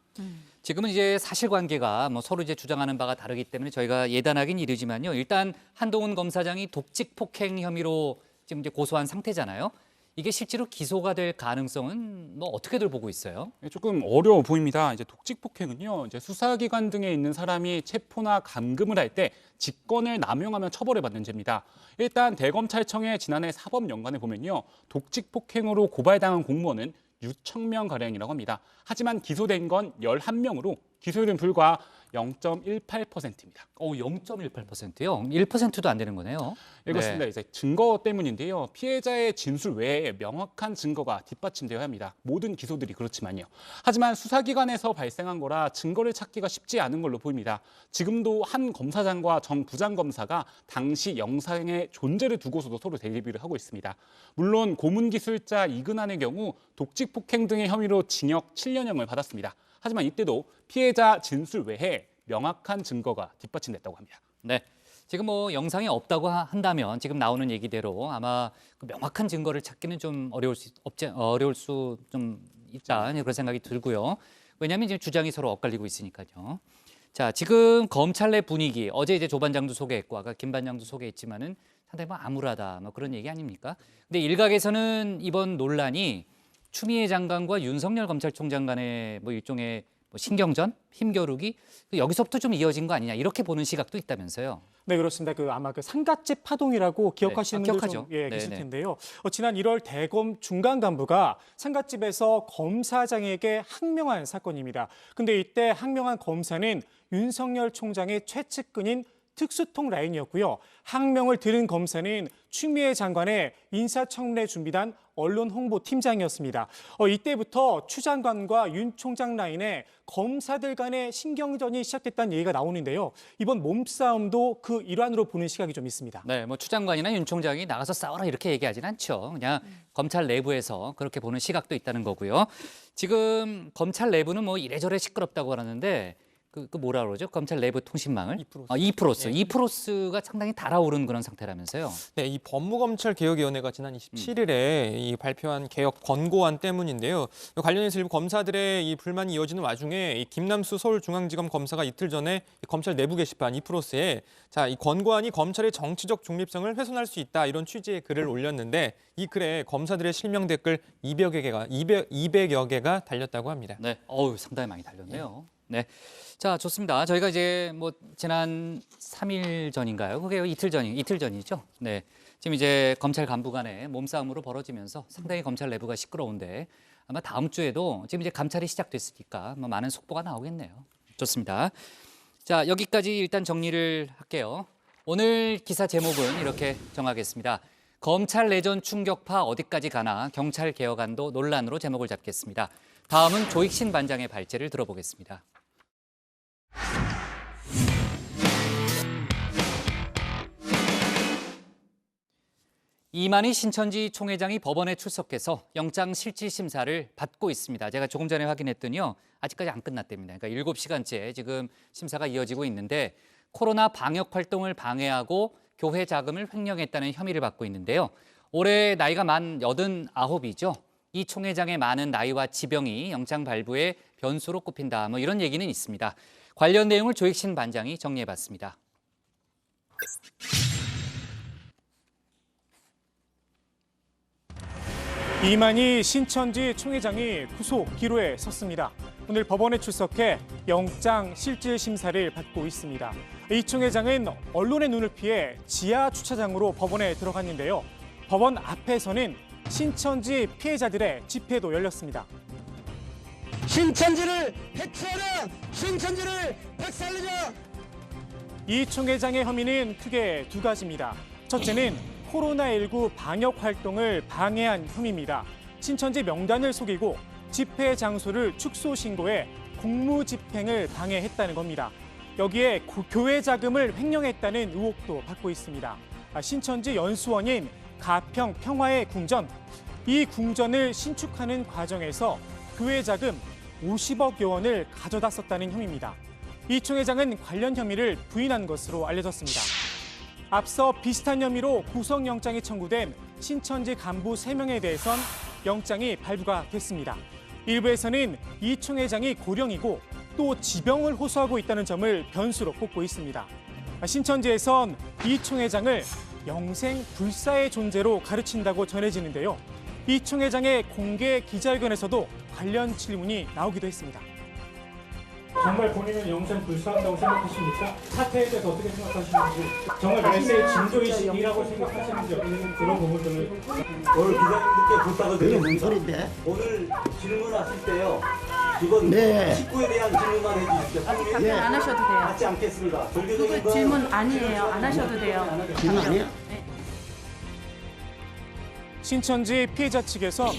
지금은 이제 사실관계가 뭐 서로 이제 주장하는 바가 다르기 때문에 저희가 예단하긴 이르지만요. 일단 한동훈 검사장이 독직 폭행 혐의로 지금 이제 고소한 상태잖아요. 이게 실제로 기소가 될 가능성은 뭐 어떻게들 보고 있어요? 조금 어려워 보입니다. 이제 독직 폭행은요, 이제 수사기관 등에 있는 사람이 체포나 감금을 할 때 직권을 남용하면 처벌을 받는 죄입니다. 일단 대검찰청의 지난해 사법 연관에 보면요, 독직 폭행으로 고발당한 공무원은 6,000명 가량이라고 합니다. 하지만 기소된 건 11명으로 기소율은 불과 0.18%입니다. 0.18%요? 1%도 안 되는 거네요. 네, 그렇습니다. 이제 증거 때문인데요. 피해자의 진술 외에 명확한 증거가 뒷받침되어야 합니다. 모든 기소들이 그렇지만요. 하지만 수사기관에서 발생한 거라 증거를 찾기가 쉽지 않은 걸로 보입니다. 지금도 한 검사장과 정 부장검사가 당시 영상의 존재를 두고서도 서로 대립을 하고 있습니다. 물론 고문기술자 이근한의 경우 독직 폭행 등의 혐의로 징역 7년형을 받았습니다. 하지만 이때도 피해자 진술 외에 명확한 증거가 뒷받침됐다고 합니다. 네, 지금 뭐 영상이 없다고 한다면 지금 나오는 얘기대로 아마 그 명확한 증거를 찾기는 좀 어려울 수 좀 있다, 그런 생각이 들고요. 왜냐하면 지금 주장이 서로 엇갈리고 있으니까요. 자, 지금 검찰 내 분위기, 어제 이제 조 반장도 소개했고 아까 김 반장도 소개했지만은 상당히 뭐 암울하다, 뭐 그런 얘기 아닙니까? 근데 일각에서는 이번 논란이 추미애 장관과 윤석열 검찰총장 간의 뭐 일종의 뭐 신경전, 힘겨루기, 여기서부터 좀 이어진 거 아니냐, 이렇게 보는 시각도 있다면서요. 네, 그렇습니다. 아마 상갓집 파동이라고 기억하시는 분들 기억하죠. 좀 계실 텐데요. 지난 1월 대검 중간 간부가 상갓집에서 검사장에게 항명한 사건입니다. 근데 이때 항명한 검사는 윤석열 총장의 최측근인 특수통 라인이었고요. 항명을 들은 검사는 추미애 장관의 인사청문회 준비단 언론 홍보 팀장이었습니다. 이때부터 추 장관과 윤 총장 라인에 검사들 간의 신경전이 시작됐다는 얘기가 나오는데요. 이번 몸싸움도 그 일환으로 보는 시각이 좀 있습니다. 네, 뭐 추 장관이나 윤 총장이 나가서 싸워라 이렇게 얘기하진 않죠. 그냥 검찰 내부에서 그렇게 보는 시각도 있다는 거고요. 지금 검찰 내부는 뭐 이래저래 시끄럽다고 하는데 그 뭐라 그러죠? 검찰 내부 통신망을 이프로스. 이프로스가 상당히 달아오른 그런 상태라면서요. 네, 이 법무검찰개혁위원회가 지난 27일에 이 발표한 개혁 권고안 때문인데요. 관련해서 일부 검사들의 이 불만이 이어지는 와중에 이 김남수 서울중앙지검 검사가 이틀 전에 검찰 내부 게시판 이프로스에 이 권고안이 검찰의 정치적 중립성을 훼손할 수 있다 이런 취지의 글을 올렸는데 이 글에 검사들의 실명 댓글 200여 개가 달렸다고 합니다. 네, 상당히 많이 달렸네요. 네, 자 좋습니다. 저희가 이제 지난 3일 전인가요? 그게 이틀 전이죠. 네, 지금 이제 검찰 간부 간의 몸싸움으로 벌어지면서 상당히 검찰 내부가 시끄러운데 아마 다음 주에도 지금 이제 감찰이 시작됐으니까 많은 속보가 나오겠네요. 좋습니다. 자, 여기까지 일단 정리를 할게요. 오늘 기사 제목은 이렇게 정하겠습니다. 검찰 내전 충격파 어디까지 가나 경찰 개혁안도 논란으로 제목을 잡겠습니다. 다음은 조익신 반장의 발제를 들어보겠습니다. 이만희 신천지 총회장이 법원에 출석해서 영장 실질 심사를 받고 있습니다. 제가 조금 전에 확인했더니요. 아직까지 안 끝났답니다. 그러니까 7시간째 지금 심사가 이어지고 있는데 코로나 방역 활동을 방해하고 교회 자금을 횡령했다는 혐의를 받고 있는데요. 올해 나이가 만 89이죠. 이 총회장의 많은 나이와 지병이 영장 발부의 변수로 꼽힌다. 이런 얘기는 있습니다. 관련 내용을 조익신 반장이 정리해봤습니다. 이만희 신천지 총회장이 구속 기로에 섰습니다. 오늘 법원에 출석해 영장 실질 심사를 받고 있습니다. 이 총회장은 언론의 눈을 피해 지하 주차장으로 법원에 들어갔는데요. 법원 앞에서는 신천지 피해자들의 집회도 열렸습니다. 신천지를 해체하라! 신천지를 박살내자! 이 총회장의 혐의는 크게 두 가지입니다. 첫째는 코로나19 방역 활동을 방해한 혐의입니다. 신천지 명단을 속이고 집회 장소를 축소 신고해 공무집행을 방해했다는 겁니다. 여기에 교회 자금을 횡령했다는 의혹도 받고 있습니다. 신천지 연수원인 가평 평화의 궁전, 이 궁전을 신축하는 과정에서 교회 자금 50억여 원을 가져다 썼다는 혐의입니다. 이 총회장은 관련 혐의를 부인한 것으로 알려졌습니다. 앞서 비슷한 혐의로 구속영장이 청구된 신천지 간부 3명에 대해선 영장이 발부가 됐습니다. 일부에서는 이 총회장이 고령이고 또 지병을 호소하고 있다는 점을 변수로 꼽고 있습니다. 신천지에선 이 총회장을 영생 불사의 존재로 가르친다고 전해지는데요. 이 총회장의 공개 기자회견에서도 관련 질문이 나오기도 했습니다. 정말 본인은 영생 불사한다고 생각하십니까? 사태에 대해서 어떻게 생각하시는지, 정말 말세의 징조이시라고 생각하시는지 그런 부분들을 오늘 기자님들께 부탁을 드리겠습니다. 오늘 질문하실 때요. 이건 식구에 대한 질문만 해주십시오. 답변 안 하셔도 돼요. 받지 않겠습니다. 그거 질문 아니에요. 안 하셔도 돼요. 질문 아니에요? 네. 신천지 피해자 측에서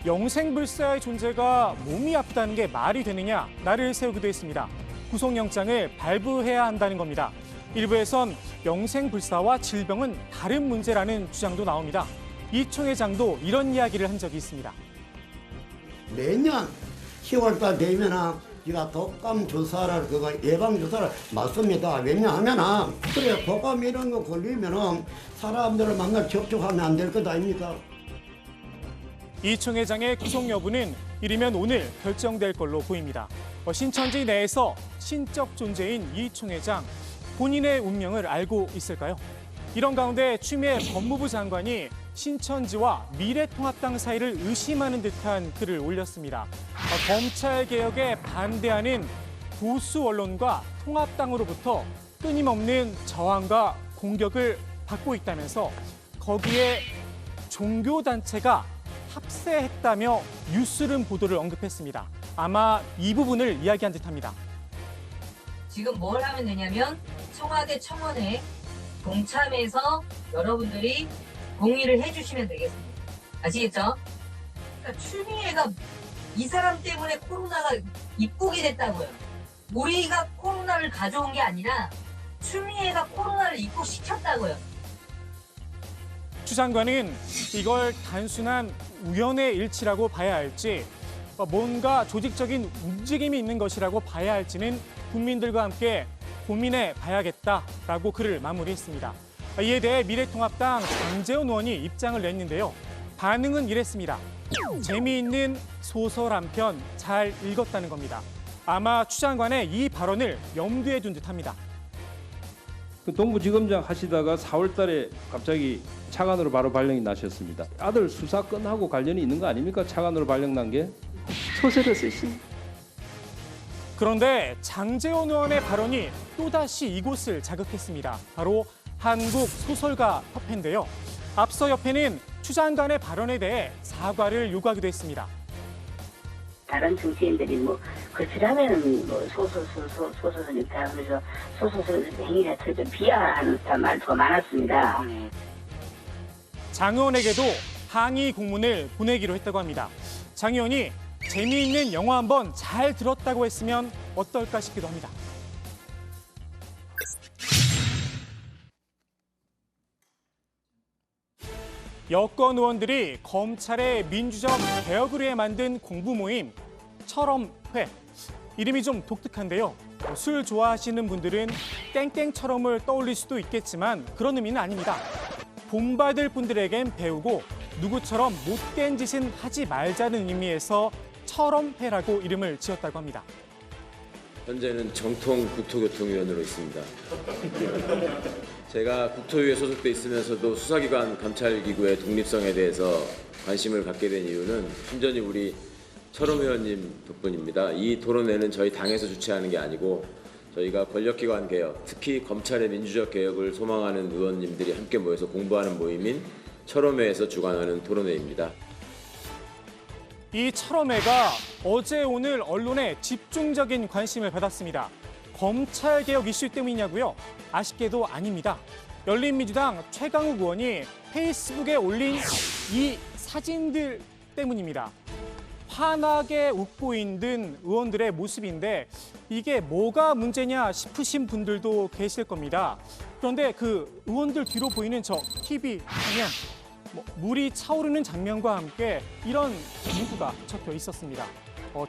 영생불사의 존재가 몸이 아프다는 게 말이 되느냐 날을 세우기도 했습니다. 구속영장을 발부해야 한다는 겁니다. 일부에선 영생불사와 질병은 다른 문제라는 주장도 나옵니다. 이 총회장도 이런 이야기를 한 적이 있습니다. 매년 10월달 되면은 제가 독감 주사를 그거 예방 주사를 맞습니다. 왜냐하면은 그래 독감 이런 거 걸리면은 사람들을 만날 접촉하면 안 될 것 아닙니까? 이 총회장의 구속 여부는 이르면 오늘 결정될 걸로 보입니다. 신천지 내에서 신적 존재인 이 총회장, 본인의 운명을 알고 있을까요? 이런 가운데 추미애 법무부 장관이 신천지와 미래통합당 사이를 의심하는 듯한 글을 올렸습니다. 검찰개혁에 반대하는 보수 언론과 통합당으로부터 끊임없는 저항과 공격을 받고 있다면서 거기에 종교단체가 합세했다며 뉴스룸 보도를 언급했습니다. 아마 이 부분을 이야기한 듯합니다. 지금 뭘 하면 되냐면 청와대 청원에 동참해서 여러분들이 동의를 해주시면 되겠습니다. 아시겠죠? 그러니까 추미애가 이 사람 때문에 코로나가 입국이 됐다고요. 우리가 코로나를 가져온 게 아니라 추미애가 코로나를 입국시켰다고요. 추 장관은 이걸 단순한 우연의 일치라고 봐야 할지 뭔가 조직적인 움직임이 있는 것이라고 봐야 할지는 국민들과 함께 고민해 봐야겠다라고 글을 마무리했습니다. 이에 대해 미래통합당 장제원 의원이 입장을 냈는데요. 반응은 이랬습니다. 재미있는 소설 한 편 잘 읽었다는 겁니다. 아마 추 장관의 이 발언을 염두에 둔 듯합니다. 동부지검장 하시다가 4월 달에 갑자기 차관으로 바로 발령이 나셨습니다. 아들 수사 건하고 관련이 있는 거 아닙니까? 차관으로 발령 난 게? 소설을 쓰신. 그런데 장제원 의원의 발언이 또다시 이곳을 자극했습니다. 바로 한국소설가협회인데요. 앞서 협회는 추 장관의 발언에 대해 사과를 요구하기도 했습니다. 다른 정치인들이 뭐 거칠하면 뭐 소설이다 그래서 소설 행위 자체를 좀 비하하는 듯한 말투가 많았습니다. 장 의원에게도 항의 공문을 보내기로 했다고 합니다. 장 의원이 재미있는 영화 한번 잘 들었다고 했으면 어떨까 싶기도 합니다. 여권 의원들이 검찰의 민주적 개혁을 위해 만든 공부 모임 철험회. 이름이 좀 독특한데요. 술 좋아하시는 분들은 땡땡처럼을 떠올릴 수도 있겠지만 그런 의미는 아닙니다. 본받을 분들에겐 배우고 누구처럼 못된 짓은 하지 말자는 의미에서 철험회라고 이름을 지었다고 합니다. 현재는 정통 국토교통위원으로 있습니다. 제가 국토위에 소속돼 있으면서도 수사기관 감찰기구의 독립성에 대해서 관심을 갖게 된 이유는 순전히 우리 철험 의원님 덕분입니다. 이 토론회는 저희 당에서 주최하는 게 아니고 저희가 권력기관 개혁, 특히 검찰의 민주적 개혁을 소망하는 의원님들이 함께 모여서 공부하는 모임인 철험회에서 주관하는 토론회입니다. 이 철험회가 어제 오늘 언론의 집중적인 관심을 받았습니다. 검찰개혁 이슈 때문이냐고요? 아쉽게도 아닙니다. 열린민주당 최강욱 의원이 페이스북에 올린 이 사진들 때문입니다. 환하게 웃고 있는 의원들의 모습인데 이게 뭐가 문제냐 싶으신 분들도 계실 겁니다. 그런데 그 의원들 뒤로 보이는 저 TV 화면, 물이 차오르는 장면과 함께 이런 문구가 적혀 있었습니다.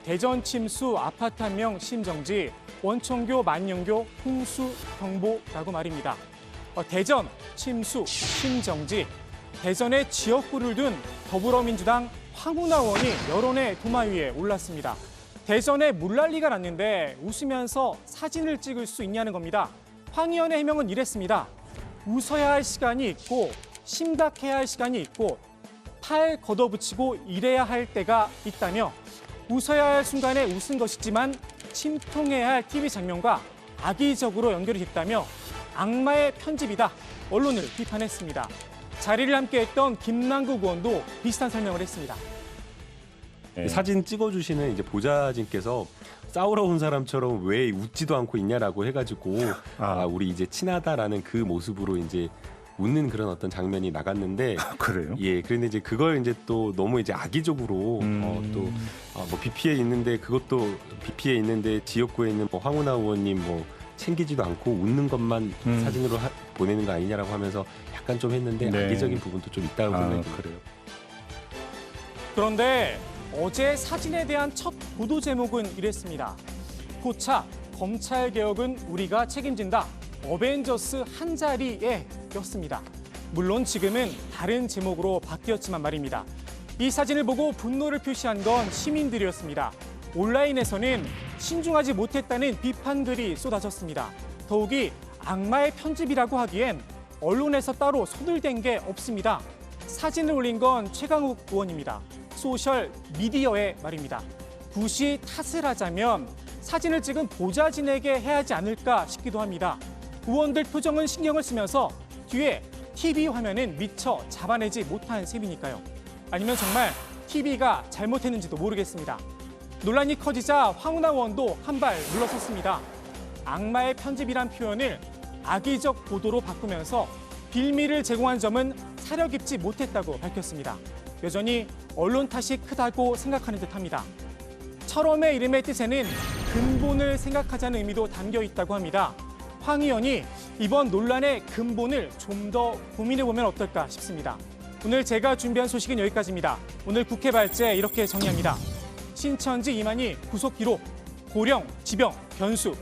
대전 침수 아파트 한 명 심정지, 원청교 만영교 홍수 경보라고 말입니다. 대전 침수 심정지, 대전의 지역구를 둔 더불어민주당 황운하 의원이 여론의 도마 위에 올랐습니다. 대전에 물난리가 났는데 웃으면서 사진을 찍을 수 있냐는 겁니다. 황 의원의 해명은 이랬습니다. 웃어야 할 시간이 있고 심각해야 할 시간이 있고 팔 걷어붙이고 일해야 할 때가 있다며 웃어야 할 순간에 웃은 것이지만 침통해야 할 TV 장면과 악의적으로 연결이 됐다며 악마의 편집이다. 언론을 비판했습니다. 자리를 함께했던 김남국 의원도 비슷한 설명을 했습니다. 사진 찍어주시는 이제 보좌진께서 싸우러 온 사람처럼 왜 웃지도 않고 있냐라고 해가지고 우리 이제 친하다라는 그 모습으로 이제 웃는 그런 어떤 장면이 나갔는데 그래요? 예, 그런데 이제 그걸 이제 또 너무 이제 악의적으로 또 뭐 BP에 있는데 지역구에 있는 뭐 황운하 의원님 뭐 챙기지도 않고 웃는 것만 사진으로 보내는 거 아니냐라고 하면서 약간 좀 했는데 네. 악의적인 부분도 좀 있다고 생각이 듭니다. 그래요. 그런데 어제 사진에 대한 첫 보도 제목은 이랬습니다. 포착, 검찰개혁은 우리가 책임진다. 어벤져스 한 자리에 였습니다. 물론 지금은 다른 제목으로 바뀌었지만 말입니다. 이 사진을 보고 분노를 표시한 건 시민들이었습니다. 온라인에서는 신중하지 못했다는 비판글이 쏟아졌습니다. 더욱이 악마의 편집이라고 하기엔 언론에서 따로 손을 댄 게 없습니다. 사진을 올린 건 최강욱 의원입니다. 소셜 미디어의 말입니다. 굳이 탓을 하자면 사진을 찍은 보좌진에게 해야 하지 않을까 싶기도 합니다. 의원들 표정은 신경을 쓰면서 뒤에 TV 화면은 미처 잡아내지 못한 셈이니까요. 아니면 정말 TV가 잘못했는지도 모르겠습니다. 논란이 커지자 황운하 의원도 한 발 물러섰습니다. 악마의 편집이란 표현을 악의적 보도로 바꾸면서 빌미를 제공한 점은 사려 깊지 못했다고 밝혔습니다. 여전히 언론 탓이 크다고 생각하는 듯합니다. 철험의 이름의 뜻에는 근본을 생각하자는 의미도 담겨 있다고 합니다. 황 의원이 이번 논란의 근본을 좀 더 고민해보면 어떨까 싶습니다. 오늘 제가 준비한 소식은 여기까지입니다. 오늘 국회 발제 이렇게 정리합니다. 신천지 이만희 구속 기록, 고령, 지병, 변수,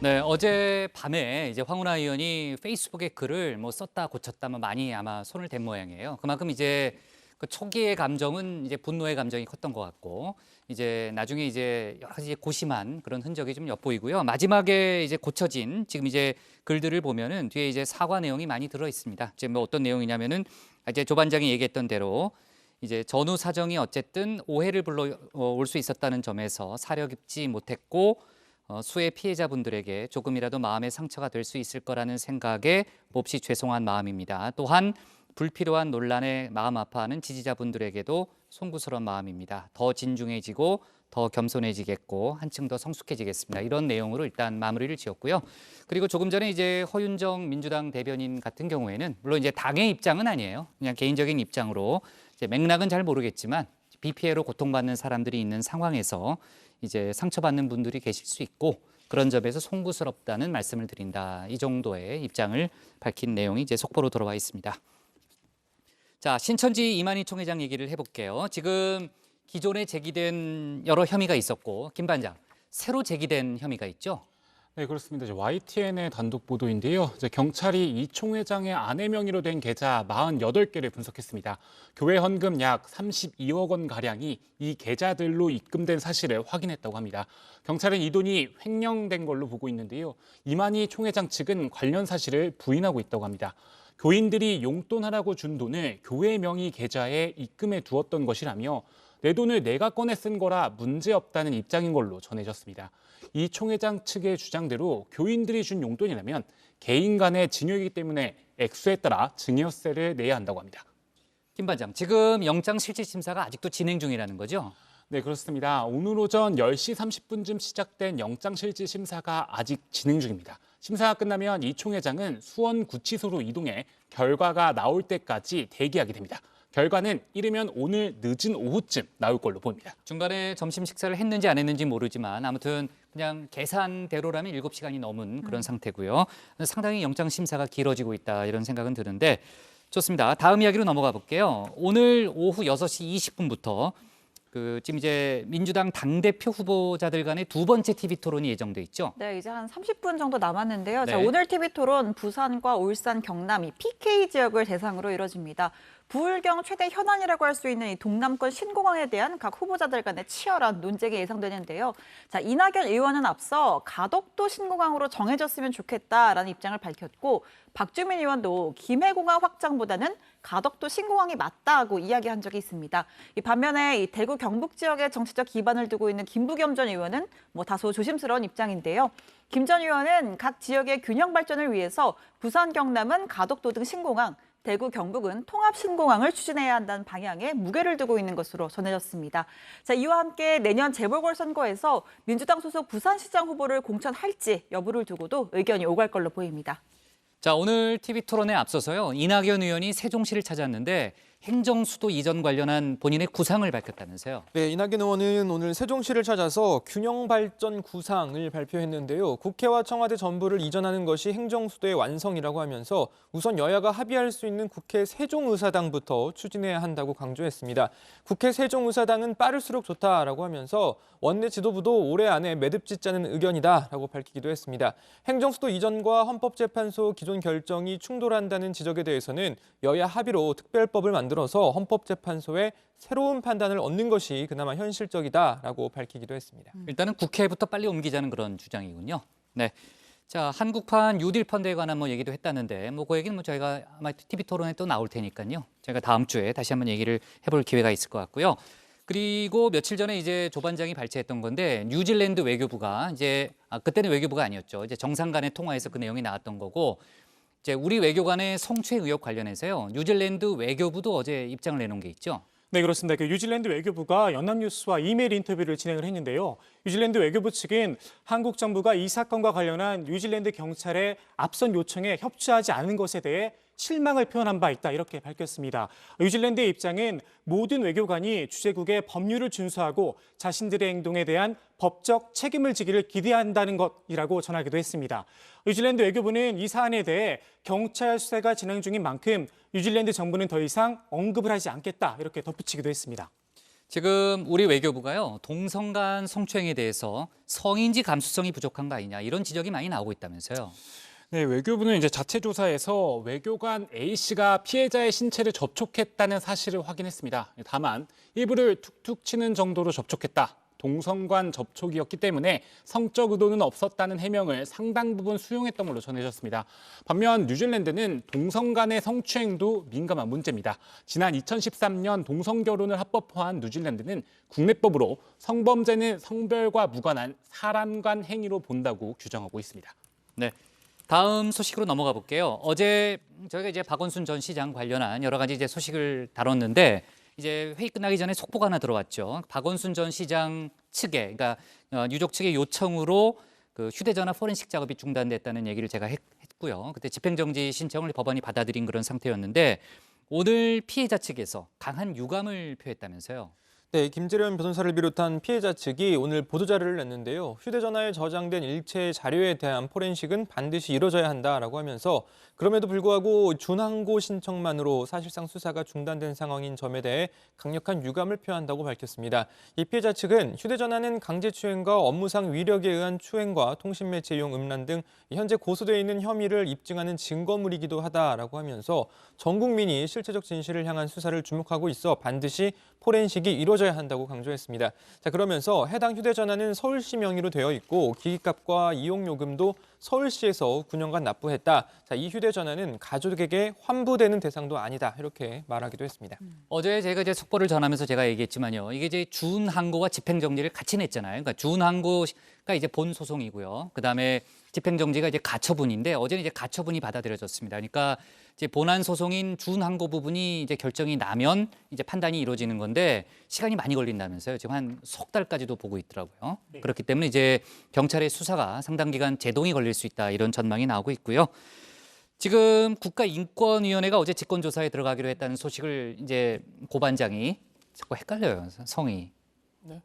네, 어제 밤에 이제 황운하 의원이 페이스북에 글을 뭐 썼다 고쳤다 많이 아마 손을 댄 모양이에요. 그만큼 이제 그 초기의 감정은 이제 분노의 감정이 컸던 것 같고 이제 나중에 이제 여러 가지 고심한 그런 흔적이 좀 엿보이고요. 마지막에 이제 고쳐진 지금 이제 글들을 보면은 뒤에 이제 사과 내용이 많이 들어 있습니다. 이제 뭐 어떤 내용이냐면은 이제 조 반장이 얘기했던 대로 이제 전후 사정이 어쨌든 오해를 불러올 수 있었다는 점에서 사려 깊지 못했고 수해 피해자분들에게 조금이라도 마음의 상처가 될 수 있을 거라는 생각에 몹시 죄송한 마음입니다. 또한 불필요한 논란에 마음 아파하는 지지자분들에게도 송구스러운 마음입니다. 더 진중해지고 더 겸손해지겠고 한층 더 성숙해지겠습니다. 이런 내용으로 일단 마무리를 지었고요. 그리고 조금 전에 이제 허윤정 민주당 대변인 같은 경우에는 물론 이제 당의 입장은 아니에요. 그냥 개인적인 입장으로 이제 맥락은 잘 모르겠지만 비 피해로 고통받는 사람들이 있는 상황에서 이제 상처받는 분들이 계실 수 있고 그런 점에서 송구스럽다는 말씀을 드린다. 이 정도의 입장을 밝힌 내용이 이제 속보로 들어와 있습니다. 자, 신천지 이만희 총회장 얘기를 해볼게요. 지금 기존에 제기된 여러 혐의가 있었고 김 반장, 새로 제기된 혐의가 있죠? 네, 그렇습니다. 이제 YTN의 단독 보도인데요. 이제 경찰이 이 총회장의 아내 명의로 된 계좌 48개를 분석했습니다. 교회 헌금 약 32억 원 가량이 이 계좌들로 입금된 사실을 확인했다고 합니다. 경찰은 이 돈이 횡령된 걸로 보고 있는데요. 이만희 총회장 측은 관련 사실을 부인하고 있다고 합니다. 교인들이 용돈하라고 준 돈을 교회 명의 계좌에 입금해 두었던 것이라며 내 돈을 내가 꺼내 쓴 거라 문제없다는 입장인 걸로 전해졌습니다. 이 총회장 측의 주장대로 교인들이 준 용돈이라면 개인 간의 증여이기 때문에 액수에 따라 증여세를 내야 한다고 합니다. 김 반장, 지금 영장실질심사가 아직도 진행 중이라는 거죠? 네, 그렇습니다. 오늘 오전 10시 30분쯤 시작된 영장실질심사가 아직 진행 중입니다. 심사가 끝나면 이 총회장은 수원구치소로 이동해 결과가 나올 때까지 대기하게 됩니다. 결과는 이르면 오늘 늦은 오후쯤 나올 걸로 보입니다. 중간에 점심 식사를 했는지 안 했는지 모르지만 아무튼 그냥 계산대로라면 7시간이 넘은 그런 상태고요. 상당히 영장심사가 길어지고 있다 이런 생각은 드는데 좋습니다. 다음 이야기로 넘어가 볼게요. 오늘 오후 6시 20분부터 지금 이제 민주당 당대표 후보자들 간의 두 번째 TV 토론이 예정돼 있죠? 네, 이제 한 30분 정도 남았는데요. 네. 자, 오늘 TV 토론 부산과 울산, 경남 이 PK 지역을 대상으로 이뤄집니다. 부울경 최대 현안이라고 할 수 있는 이 동남권 신공항에 대한 각 후보자들 간의 치열한 논쟁이 예상되는데요. 자, 이낙연 의원은 앞서 가덕도 신공항으로 정해졌으면 좋겠다라는 입장을 밝혔고 박주민 의원도 김해공항 확장보다는 가덕도 신공항이 맞다고 이야기한 적이 있습니다. 이 반면에 이 대구 경북 지역에 정치적 기반을 두고 있는 김부겸 전 의원은 다소 조심스러운 입장인데요. 김 전 의원은 각 지역의 균형 발전을 위해서 부산, 경남은 가덕도 등 신공항, 대구, 경북은 통합 신공항을 추진해야 한다는 방향에 무게를 두고 있는 것으로 전해졌습니다. 자, 이와 함께 내년 재보궐선거에서 민주당 소속 부산시장 후보를 공천할지 여부를 두고도 의견이 오갈 걸로 보입니다. 자, 오늘 TV 토론에 앞서서요. 이낙연 의원이 세종시를 찾았는데 행정수도 이전 관련한 본인의 구상을 밝혔다면서요. 네, 이낙연 의원은 오늘 세종시를 찾아서 균형 발전 구상을 발표했는데요. 국회와 청와대 전부를 이전하는 것이 행정수도의 완성이라고 하면서 우선 여야가 합의할 수 있는 국회 세종의사당부터 추진해야 한다고 강조했습니다. 국회 세종의사당은 빠를수록 좋다라고 하면서 원내 지도부도 올해 안에 매듭 짓자는 의견이다라고 밝히기도 했습니다. 행정수도 이전과 헌법재판소 기존 결정이 충돌한다는 지적에 대해서는 여야 합의로 특별법을 만들어서 헌법재판소에 새로운 판단을 얻는 것이 그나마 현실적이다라고 밝히기도 했습니다. 일단은 국회부터 빨리 옮기자는 그런 주장이군요. 네. 자, 한국판 뉴딜 펀드에 관한 얘기도 했다는데 그 얘기는 저희가 아마 TV 토론에 또 나올 테니까요. 저희가 다음 주에 다시 한번 얘기를 해볼 기회가 있을 것 같고요. 그리고 며칠 전에 이제 조 반장이 발췌했던 건데 뉴질랜드 외교부가 이제 그때는 외교부가 아니었죠. 이제 정상 간의 통화에서 그 내용이 나왔던 거고 이제 우리 외교관의 성추행 의혹 관련해서요. 뉴질랜드 외교부도 어제 입장을 내놓은 게 있죠. 네, 그렇습니다. 뉴질랜드 외교부가 연합뉴스와 이메일 인터뷰를 진행을 했는데요. 뉴질랜드 외교부 측은 한국 정부가 이 사건과 관련한 뉴질랜드 경찰의 앞선 요청에 협조하지 않은 것에 대해 실망을 표현한 바 있다 이렇게 밝혔습니다. 뉴질랜드의 입장은 모든 외교관이 주재국의 법률을 준수하고 자신들의 행동에 대한 법적 책임을 지기를 기대한다는 것이라고 전하기도 했습니다. 뉴질랜드 외교부는 이 사안에 대해 경찰 수사가 진행 중인 만큼 뉴질랜드 정부는 더 이상 언급을 하지 않겠다 이렇게 덧붙이기도 했습니다. 지금 우리 외교부가요, 동성 간 성추행에 대해서 성인지 감수성이 부족한 거 아니냐 이런 지적이 많이 나오고 있다면서요. 네, 외교부는 이제 자체 조사에서 외교관 A씨가 피해자의 신체를 접촉했다는 사실을 확인했습니다. 다만 이불을 툭툭 치는 정도로 접촉했다. 동성간 접촉이었기 때문에 성적 의도는 없었다는 해명을 상당 부분 수용했던 걸로 전해졌습니다. 반면 뉴질랜드는 동성 간의 성추행도 민감한 문제입니다. 지난 2013년 동성결혼을 합법화한 뉴질랜드는 국내법으로 성범죄는 성별과 무관한 사람 간 행위로 본다고 규정하고 있습니다. 네. 다음 소식으로 넘어가 볼게요. 어제 저희가 이제 박원순 전 시장 관련한 여러 가지 이제 소식을 다뤘는데 이제 회의 끝나기 전에 속보가 하나 들어왔죠. 박원순 전 시장 측에, 그러니까 유족 측의 요청으로 그 휴대전화 포렌식 작업이 중단됐다는 얘기를 제가 했고요. 그때 집행정지 신청을 법원이 받아들인 그런 상태였는데 오늘 피해자 측에서 강한 유감을 표했다면서요. 네, 김재련 변호사를 비롯한 피해자 측이 오늘 보도자료를 냈는데요. 휴대전화에 저장된 일체의 자료에 대한 포렌식은 반드시 이뤄져야 한다라고 하면서 그럼에도 불구하고 준항고 신청만으로 사실상 수사가 중단된 상황인 점에 대해 강력한 유감을 표한다고 밝혔습니다. 이 피해자 측은 휴대전화는 강제추행과 업무상 위력에 의한 추행과 통신매체 이용 음란 등 현재 고소되어 있는 혐의를 입증하는 증거물이기도 하다라고 하면서 전 국민이 실체적 진실을 향한 수사를 주목하고 있어 반드시 포렌식이 이루어져야 한다고 강조했습니다. 자, 그러면서 해당 휴대전화는 서울시 명의로 되어 있고 기기값과 이용요금도 서울시에서 9년간 납부했다. 자, 이 휴대전화는 가족에게 환부되는 대상도 아니다. 이렇게 말하기도 했습니다. 어제 제가 이제 속보를 전하면서 제가 얘기했지만요. 이게 이제 준항고와 집행정지를 같이 냈잖아요. 그러니까 준항고가 이제 본 소송이고요. 그다음에 집행정지가 이제 가처분인데 어제는 이제 가처분이 받아들여졌습니다. 그러니까 이제 본안 소송인 준항고 부분이 이제 결정이 나면 이제 판단이 이루어지는 건데 시간이 많이 걸린다면서요. 지금 한 석 달까지도 보고 있더라고요. 네. 그렇기 때문에 이제 경찰의 수사가 상당 기간 제동이 걸릴 수 있다 이런 전망이 나오고 있고요. 지금 국가인권위원회가 어제 직권조사에 들어가기로 했다는 소식을 이제 고반장이 자꾸 헷갈려요. 성이. 네.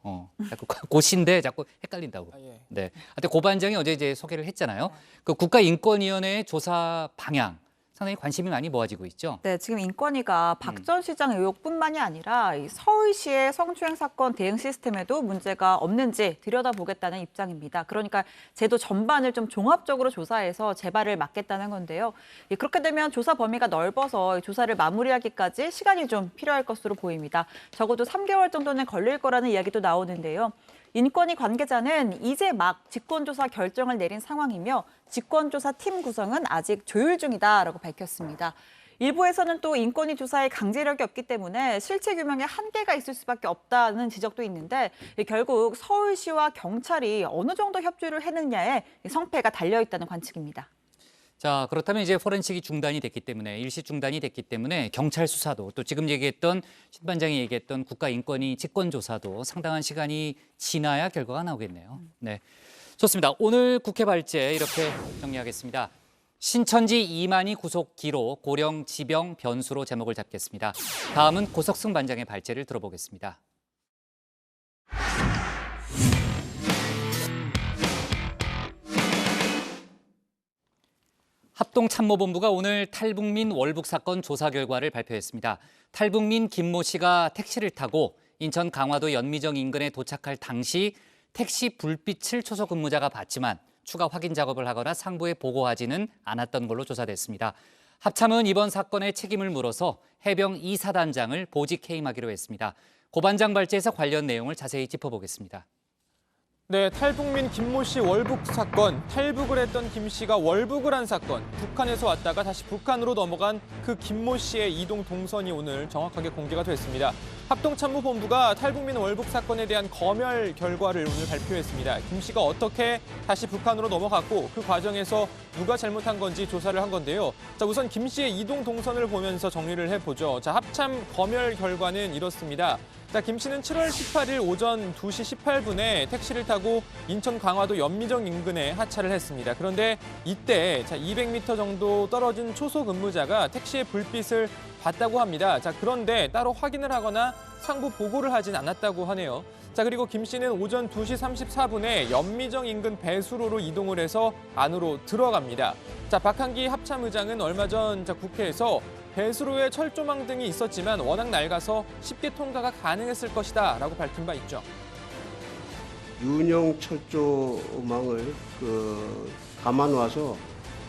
자꾸 고시인데 자꾸 헷갈린다고. 예. 네. 하여튼 고반장이 어제 이제 소개를 했잖아요. 그 국가인권위원회의 조사 방향 상당히 관심이 많이 모아지고 있죠. 네, 지금 인권위가 박 전 시장 의혹뿐만이 아니라 이 서울시의 성추행 사건 대응 시스템에도 문제가 없는지 들여다보겠다는 입장입니다. 그러니까 제도 전반을 좀 종합적으로 조사해서 재발을 막겠다는 건데요. 그렇게 되면 조사 범위가 넓어서 조사를 마무리하기까지 시간이 좀 필요할 것으로 보입니다. 적어도 3개월 정도는 걸릴 거라는 이야기도 나오는데요. 인권위 관계자는 이제 막 직권조사 결정을 내린 상황이며 직권조사 팀 구성은 아직 조율 중이다라고 밝혔습니다. 일부에서는 또 인권위 조사에 강제력이 없기 때문에 실체 규명에 한계가 있을 수밖에 없다는 지적도 있는데 결국 서울시와 경찰이 어느 정도 협조를 했느냐에 성패가 달려있다는 관측입니다. 자, 그렇다면 이제 포렌식이 중단이 됐기 때문에 일시 중단이 됐기 때문에 경찰 수사도 또 지금 얘기했던 신반장이 얘기했던 국가인권위 직권조사도 상당한 시간이 지나야 결과가 나오겠네요. 네, 좋습니다. 오늘 국회 발제 이렇게 정리하겠습니다. 신천지 이만희 구속 기록 고령 지병 변수로 제목을 잡겠습니다. 다음은 고석승 반장의 발제를 들어보겠습니다. 합동참모본부가 오늘 탈북민 월북 사건 조사 결과를 발표했습니다. 탈북민 김모 씨가 택시를 타고 인천 강화도 연미정 인근에 도착할 당시 택시 불빛을 초소 근무자가 봤지만 추가 확인 작업을 하거나 상부에 보고하지는 않았던 걸로 조사됐습니다. 합참은 이번 사건의 책임을 물어서 해병 2사단장을 보직 해임하기로 했습니다. 고반장 발제에서 관련 내용을 자세히 짚어보겠습니다. 네, 탈북민 김모 씨 월북 사건, 탈북을 했던 김 씨가 월북을 한 사건, 북한에서 왔다가 다시 북한으로 넘어간 그 김모 씨의 이동 동선이 오늘 정확하게 공개가 됐습니다. 합동참모본부가 탈북민 월북 사건에 대한 검열 결과를 오늘 발표했습니다. 김 씨가 어떻게 다시 북한으로 넘어갔고 그 과정에서 누가 잘못한 건지 조사를 한 건데요. 자, 우선 김 씨의 이동 동선을 보면서 정리를 해보죠. 자, 합참 검열 결과는 이렇습니다. 자, 김 씨는 7월 18일 오전 2시 18분에 택시를 타고 인천 강화도 연미정 인근에 하차를 했습니다. 그런데 이때 200m 정도 떨어진 초소 근무자가 택시의 불빛을 봤다고 합니다. 자, 그런데 따로 확인을 하거나 상부 보고를 하진 않았다고 하네요. 자, 그리고 김 씨는 오전 2시 34분에 연미정 인근 배수로로 이동을 해서 안으로 들어갑니다. 자, 박한기 합참의장은 얼마 전 국회에서 배수로에 철조망 등이 있었지만 워낙 낡아서 쉽게 통과가 가능했을 것이다 라고 밝힌 바 있죠. 유령 철조망을 감아놔서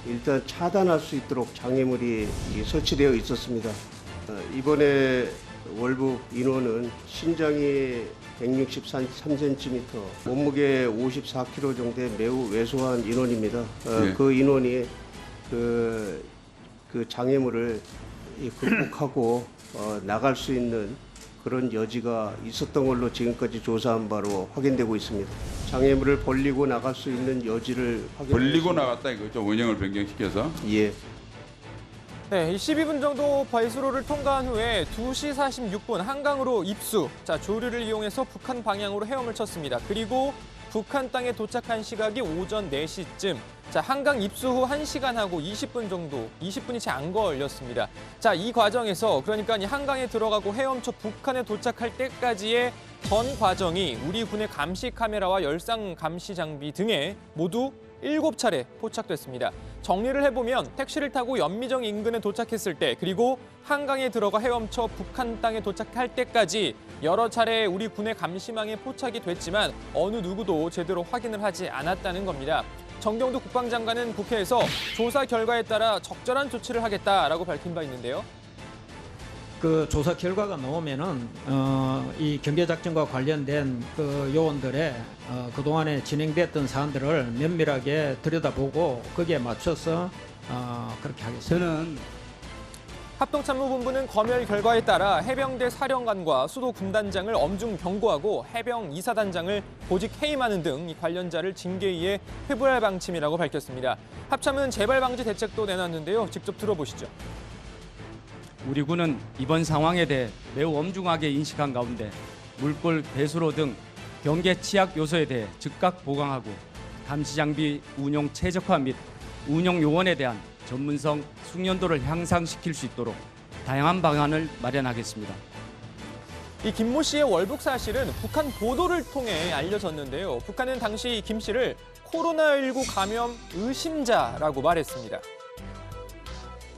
일단 차단할 수 있도록 장애물이 설치되어 있었습니다. 이번에 월북 인원은 신장이 163cm, 몸무게 54kg 정도의 매우 왜소한 인원입니다. 네. 그 인원이 그 장애물을 극복하고 나갈 수 있는 그런 여지가 있었던 걸로 지금까지 조사한 바로 확인되고 있습니다. 장애물을 벌리고 나갈 수 있는 여지를 벌리고 나갔다 이거죠. 원형을 변경시켜서. 예. 네, 12분 정도 배수로를 통과한 후에 2시 46분 한강으로 입수. 자, 조류를 이용해서 북한 방향으로 헤엄을 쳤습니다. 그리고 북한 땅에 도착한 시각이 오전 4시쯤. 자, 한강 입수 후 1시간하고 20분 정도, 20분이 채 안 걸렸습니다. 자, 이 과정에서 그러니까 이 한강에 들어가고 헤엄쳐 북한에 도착할 때까지의 전 과정이 우리 군의 감시 카메라와 열상 감시 장비 등에 모두 7차례 포착됐습니다. 정리를 해보면 택시를 타고 연미정 인근에 도착했을 때 그리고 한강에 들어가 헤엄쳐 북한 땅에 도착할 때까지 여러 차례 우리 군의 감시망에 포착이 됐지만 어느 누구도 제대로 확인을 하지 않았다는 겁니다. 정경도 국방장관은 국회에서 조사 결과에 따라 적절한 조치를 하겠다라고 밝힌 바 있는데요. 그 조사 결과가 나오면은 이 경계작전과 관련된 그 요원들의 그동안에 진행됐던 사안들을 면밀하게 들여다보고 거기에 맞춰서 그렇게 하겠습니다. 저는 합동참모본부는 검열 결과에 따라 해병대 사령관과 수도 군단장을 엄중 경고하고 해병 이사단장을 보직 해임하는 등 관련자를 징계위에 회부할 방침이라고 밝혔습니다. 합참은 재발 방지 대책도 내놨는데요. 직접 들어보시죠. 우리 군은 이번 상황에 대해 매우 엄중하게 인식한 가운데 물골, 배수로 등 경계 취약 요소에 대해 즉각 보강하고 감시 장비 운용 최적화 및 운용 요원에 대한 전문성, 숙련도를 향상시킬 수 있도록 다양한 방안을 마련하겠습니다. 이 김모 씨의 월북 사실은 북한 보도를 통해 알려졌는데요. 북한은 당시 김 씨를 코로나19 감염 의심자라고 말했습니다.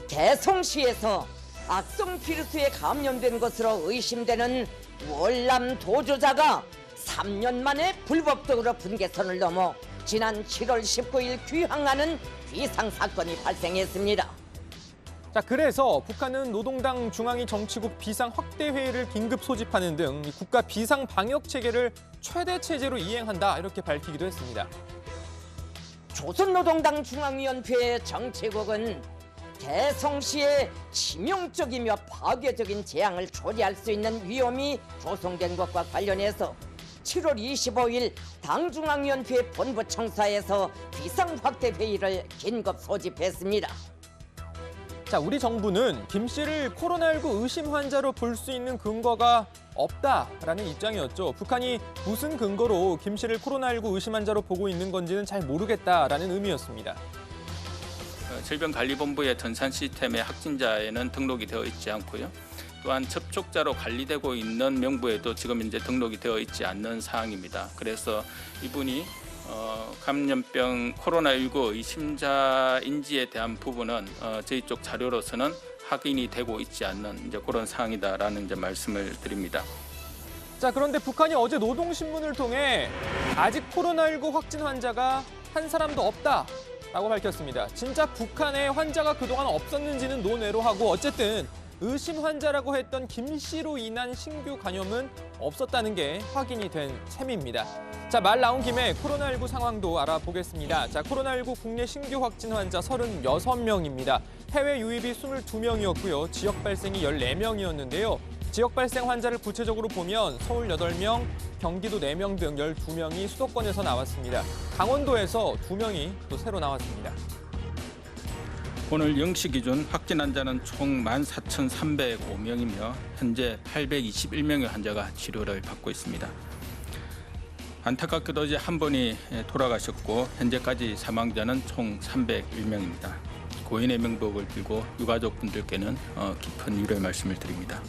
개성시에서 악성 비루스에 감염된 것으로 의심되는 월남 도주자가 3년 만에 불법적으로 분계선을 넘어 지난 7월 19일 귀향하는 비상사건이 발생했습니다. 자, 그래서 북한은 노동당 중앙위 정치국 비상확대회의를 긴급 소집하는 등 국가 비상방역체계를 최대 체제로 이행한다 이렇게 밝히기도 했습니다. 조선노동당 중앙위원회 정치국은 개성시에 치명적이며 파괴적인 재앙을 초래할 수 있는 위험이 조성된 것과 관련해서 7월 25일 당중앙위원회 본부청사에서 비상확대회의를 긴급 소집했습니다. 자, 우리 정부는 김 씨를 코로나19 의심 환자로 볼 수 있는 근거가 없다라는 입장이었죠. 북한이 무슨 근거로 김 씨를 코로나19 의심 환자로 보고 있는 건지는 잘 모르겠다라는 의미였습니다. 질병관리본부의 전산 시스템에 확진자에는 등록이 되어 있지 않고요. 또한 접촉자로 관리되고 있는 명부에도 지금 이제 등록이 되어 있지 않는 사항입니다. 그래서 이분이 감염병 코로나19 의심자인지에 대한 부분은 저희 쪽 자료로서는 확인이 되고 있지 않는 이제 그런 사항이다라는 이제 말씀을 드립니다. 자, 그런데 북한이 어제 노동신문을 통해 아직 코로나19 확진 환자가 한 사람도 없다라고 밝혔습니다. 진짜 북한에 환자가 그동안 없었는지는 논외로 하고 어쨌든 의심 환자라고 했던 김 씨로 인한 신규 감염은 없었다는 게 확인이 된 셈입니다. 자, 말 나온 김에 코로나19 상황도 알아보겠습니다. 자, 코로나19 국내 신규 확진 환자 36명입니다. 해외 유입이 22명이었고요. 지역 발생이 14명이었는데요. 지역 발생 환자를 구체적으로 보면 서울 8명, 경기도 4명 등 12명이 수도권에서 나왔습니다. 강원도에서 2명이 또 새로 나왔습니다. 오늘 0시 기준 확진 환자는 총 14,305명이며 현재 821명의 환자가 치료를 받고 있습니다. 안타깝게도 이제 한 분이 돌아가셨고 현재까지 사망자는 총 301명입니다. 고인의 명복을 빌고 유가족분들께는 깊은 위로의 말씀을 드립니다.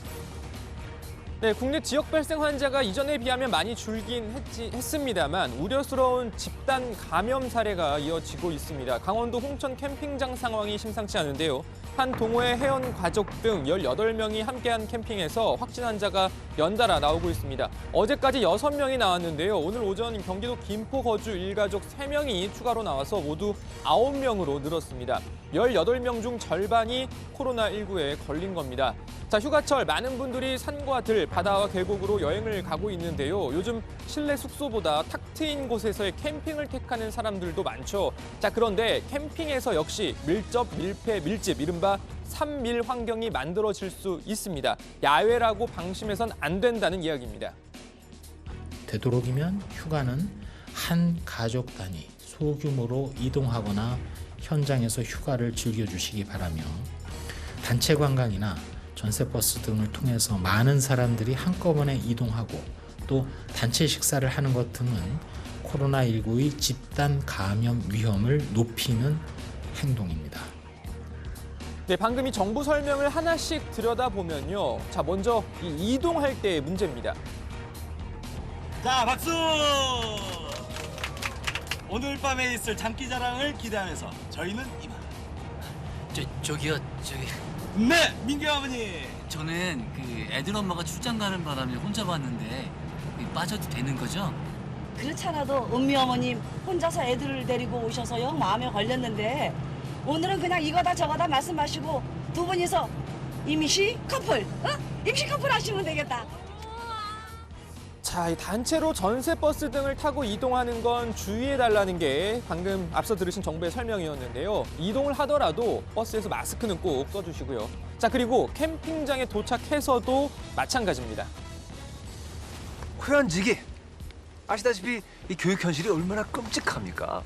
네, 국내 지역 발생 환자가 이전에 비하면 많이 줄긴 했습니다만 우려스러운 집단 감염 사례가 이어지고 있습니다. 강원도 홍천 캠핑장 상황이 심상치 않은데요. 한 동호회 회원 가족 등 18명이 함께한 캠핑에서 확진 환자가 연달아 나오고 있습니다. 어제까지 6명이 나왔는데요. 오늘 오전 경기도 김포 거주 일가족 3명이 추가로 나와서 모두 9명으로 늘었습니다. 18명 중 절반이 코로나19에 걸린 겁니다. 자, 휴가철 많은 분들이 산과 들, 바다와 계곡으로 여행을 가고 있는데요. 요즘 실내 숙소보다 탁 트인 곳에서의 캠핑을 택하는 사람들도 많죠. 자, 그런데 캠핑에서 역시 밀접, 밀폐, 밀집, 이른바 3밀 환경이 만들어질 수 있습니다. 야외라고 방심해선 안 된다는 이야기입니다. 되도록이면 휴가는 한 가족 단위 소규모로 이동하거나 현장에서 휴가를 즐겨주시기 바라며 단체 관광이나 전세버스 등을 통해서 많은 사람들이 한꺼번에 이동하고 또 단체 식사를 하는 것 등은 코로나19의 집단 감염 위험을 높이는 행동입니다. 네, 방금 이 정부 설명을 하나씩 들여다보면요. 자, 먼저 이 이동할 때의 문제입니다. 자, 박수! 오늘 밤에 있을 장기자랑을 기대하면서 저희는 이만. 저기요. 네, 민규 아버님. 저는 그 애들 엄마가 출장 가는 바람에 혼자 봤는데 빠져도 되는 거죠? 그렇잖아도 은미 어머님 혼자서 애들을 데리고 오셔서 영 마음에 걸렸는데 오늘은 그냥 이거다 저거다 말씀하시고 두 분이서 임시 커플, 임시 커플 하시면 되겠다. 자, 이 단체로 전세버스 등을 타고 이동하는 건 주의해달라는 게 방금 앞서 들으신 정부의 설명이었는데요. 이동을 하더라도 버스에서 마스크는 꼭 써주시고요. 자, 그리고 캠핑장에 도착해서도 마찬가지입니다. 호연지기 아시다시피 이 교육 현실이 얼마나 끔찍합니까?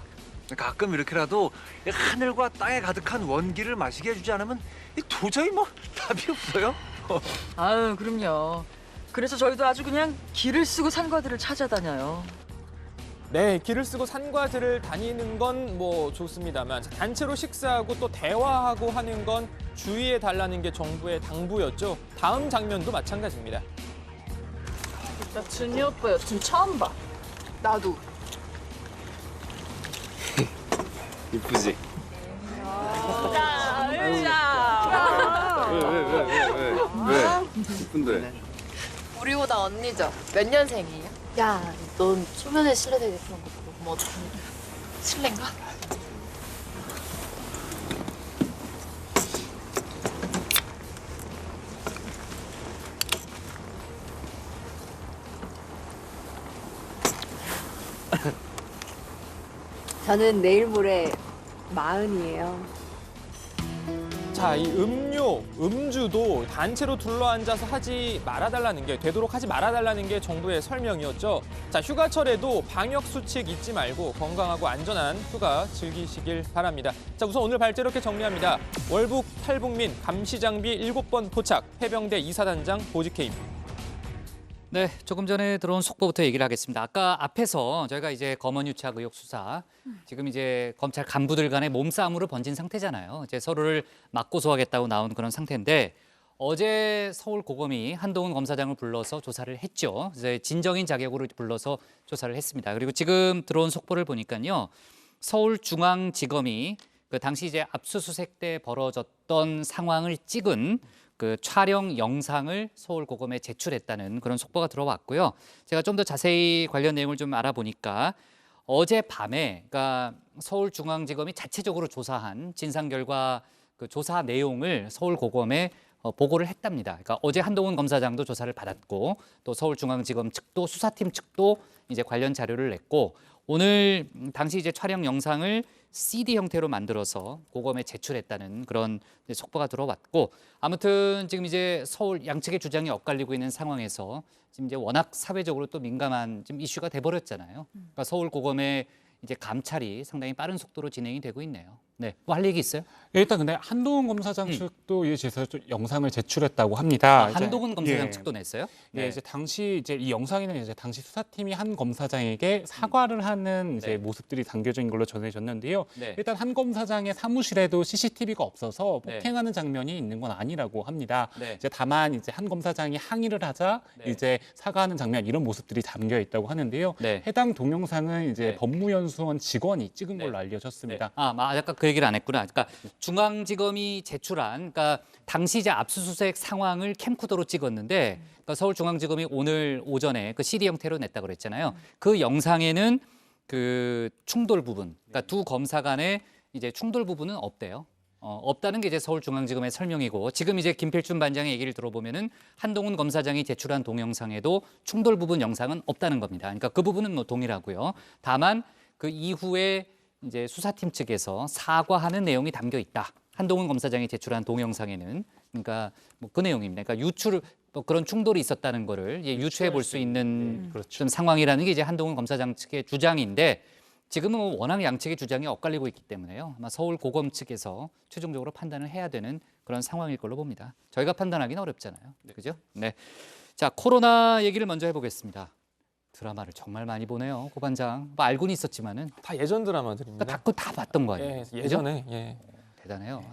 가끔 이렇게라도 하늘과 땅에 가득한 원기를 마시게 해주지 않으면 도저히 답이 없어요. 아유, 그럼요. 그래서 저희도 아주 그냥 길을 쓰고 산과들을 찾아다녀요. 네, 길을 쓰고 산과 들을 다니는 건 뭐 좋습니다만 단체로 식사하고 또 대화하고 하는 건 주의해달라는 게 정부의 당부였죠. 다음 장면도 마찬가지입니다. 나 준이 오빠 여친 처음 봐. 나도. 이쁘지? 왜? 이쁜데? 우리보다 언니죠? 몇 년생이에요? 야, 넌 초면에 실례되게 그런 거 보면 어떡해. 실례인가? 저는 내일 모레 40이에요. 자, 이 음주도 단체로 둘러앉아서 하지 말아달라는 게, 되도록 하지 말아달라는 게 정부의 설명이었죠. 자, 휴가철에도 방역 수칙 잊지 말고 건강하고 안전한 휴가 즐기시길 바랍니다. 자, 우선 오늘 발제 이렇게 정리합니다. 월북 탈북민 감시장비 7번 포착, 해병대 이사단장 보직해임. 네, 조금 전에 들어온 속보부터 얘기를 하겠습니다. 아까 앞에서 저희가 이제 검언유착 의혹 수사, 지금 이제 검찰 간부들 간의 몸싸움으로 번진 상태잖아요. 이제 서로를 맞고소하겠다고 나온 그런 상태인데 어제 서울고검이 한동훈 검사장을 불러서 조사를 했죠. 이제 진정인 자격으로 불러서 조사를 했습니다. 그리고 지금 들어온 속보를 보니까요, 서울중앙지검이 그 당시 이제 압수수색 때 벌어졌던 상황을 찍은 그 촬영 영상을 서울고검에 제출했다는 그런 속보가 들어왔고요. 제가 좀 더 자세히 관련 내용을 좀 알아보니까 어젯밤에 그러니까 서울중앙지검이 자체적으로 조사한 진상 결과 그 조사 내용을 서울고검에 보고를 했답니다. 그러니까 어제 한동훈 검사장도 조사를 받았고 또 서울중앙지검 측도 수사팀 측도 이제 관련 자료를 냈고 오늘 당시 이제 촬영 영상을 CD 형태로 만들어서 고검에 제출했다는 그런 속보가 들어왔고 아무튼 지금 이제 서울 양측의 주장이 엇갈리고 있는 상황에서 지금 이제 워낙 사회적으로 또 민감한 좀 이슈가 돼버렸잖아요. 그러니까 서울 고검의 이제 감찰이 상당히 빠른 속도로 진행이 되고 있네요. 네, 뭐 할 얘기 있어요? 일단 근데 한동훈 검사장 측도 이에 대해서 영상을 제출했다고 합니다. 한동훈 검사장 측도 냈어요? 네, 이제 당시 이제 이 영상에는 이제 당시 수사팀이 한 검사장에게 사과를 하는 이제 모습들이 담겨져 있는 걸로 전해졌는데요. 일단 한 검사장의 사무실에도 CCTV가 없어서 폭행하는 장면이 있는 건 아니라고 합니다. 이제 다만 이제 한 검사장이 항의를 하자 이제 사과하는 장면 이런 모습들이 담겨 있다고 하는데요. 해당 동영상은 이제 법무연수원 직원이 찍은 걸로 알려졌습니다. 아까 그 얘기를 안 했구나. 그러니까 중앙지검이 제출한 그러니까 당시 이제 압수수색 상황을 캠코더로 찍었는데 그러니까 서울중앙지검이 오늘 오전에 그 CD 형태로 냈다 그랬잖아요. 그 영상에는 그 충돌 부분, 그러니까 두 검사 간의 이제 충돌 부분은 없대요. 없다는 게 이제 서울중앙지검의 설명이고 지금 이제 김필준 반장의 얘기를 들어보면은 한동훈 검사장이 제출한 동영상에도 충돌 부분 영상은 없다는 겁니다. 그러니까 그 부분은 뭐 동일하고요. 다만 그 이후에 이제 수사팀 측에서 사과하는 내용이 담겨 있다. 한동훈 검사장이 제출한 동영상에는 그러니까 뭐 그 내용입니다. 그러니까 유출 뭐 그런 충돌이 있었다는 거를 유추해 볼 수 있는 그런 상황이라는 게 이제 한동훈 검사장 측의 주장인데. 지금은 뭐 워낙 양측의 주장이 엇갈리고 있기 때문에요. 아마 서울 고검 측에서 최종적으로 판단을 해야 되는 그런 상황일 걸로 봅니다. 저희가 판단하기는 어렵잖아요. 그죠? 네. 자, 코로나 얘기를 먼저 해보겠습니다. 드라마를 정말 많이 보네요, 고 반장. 뭐 알고는 있었지만은 다 예전 드라마들입니다. 다 봤던 거예요. 예, 예전에. 예. 대단해요.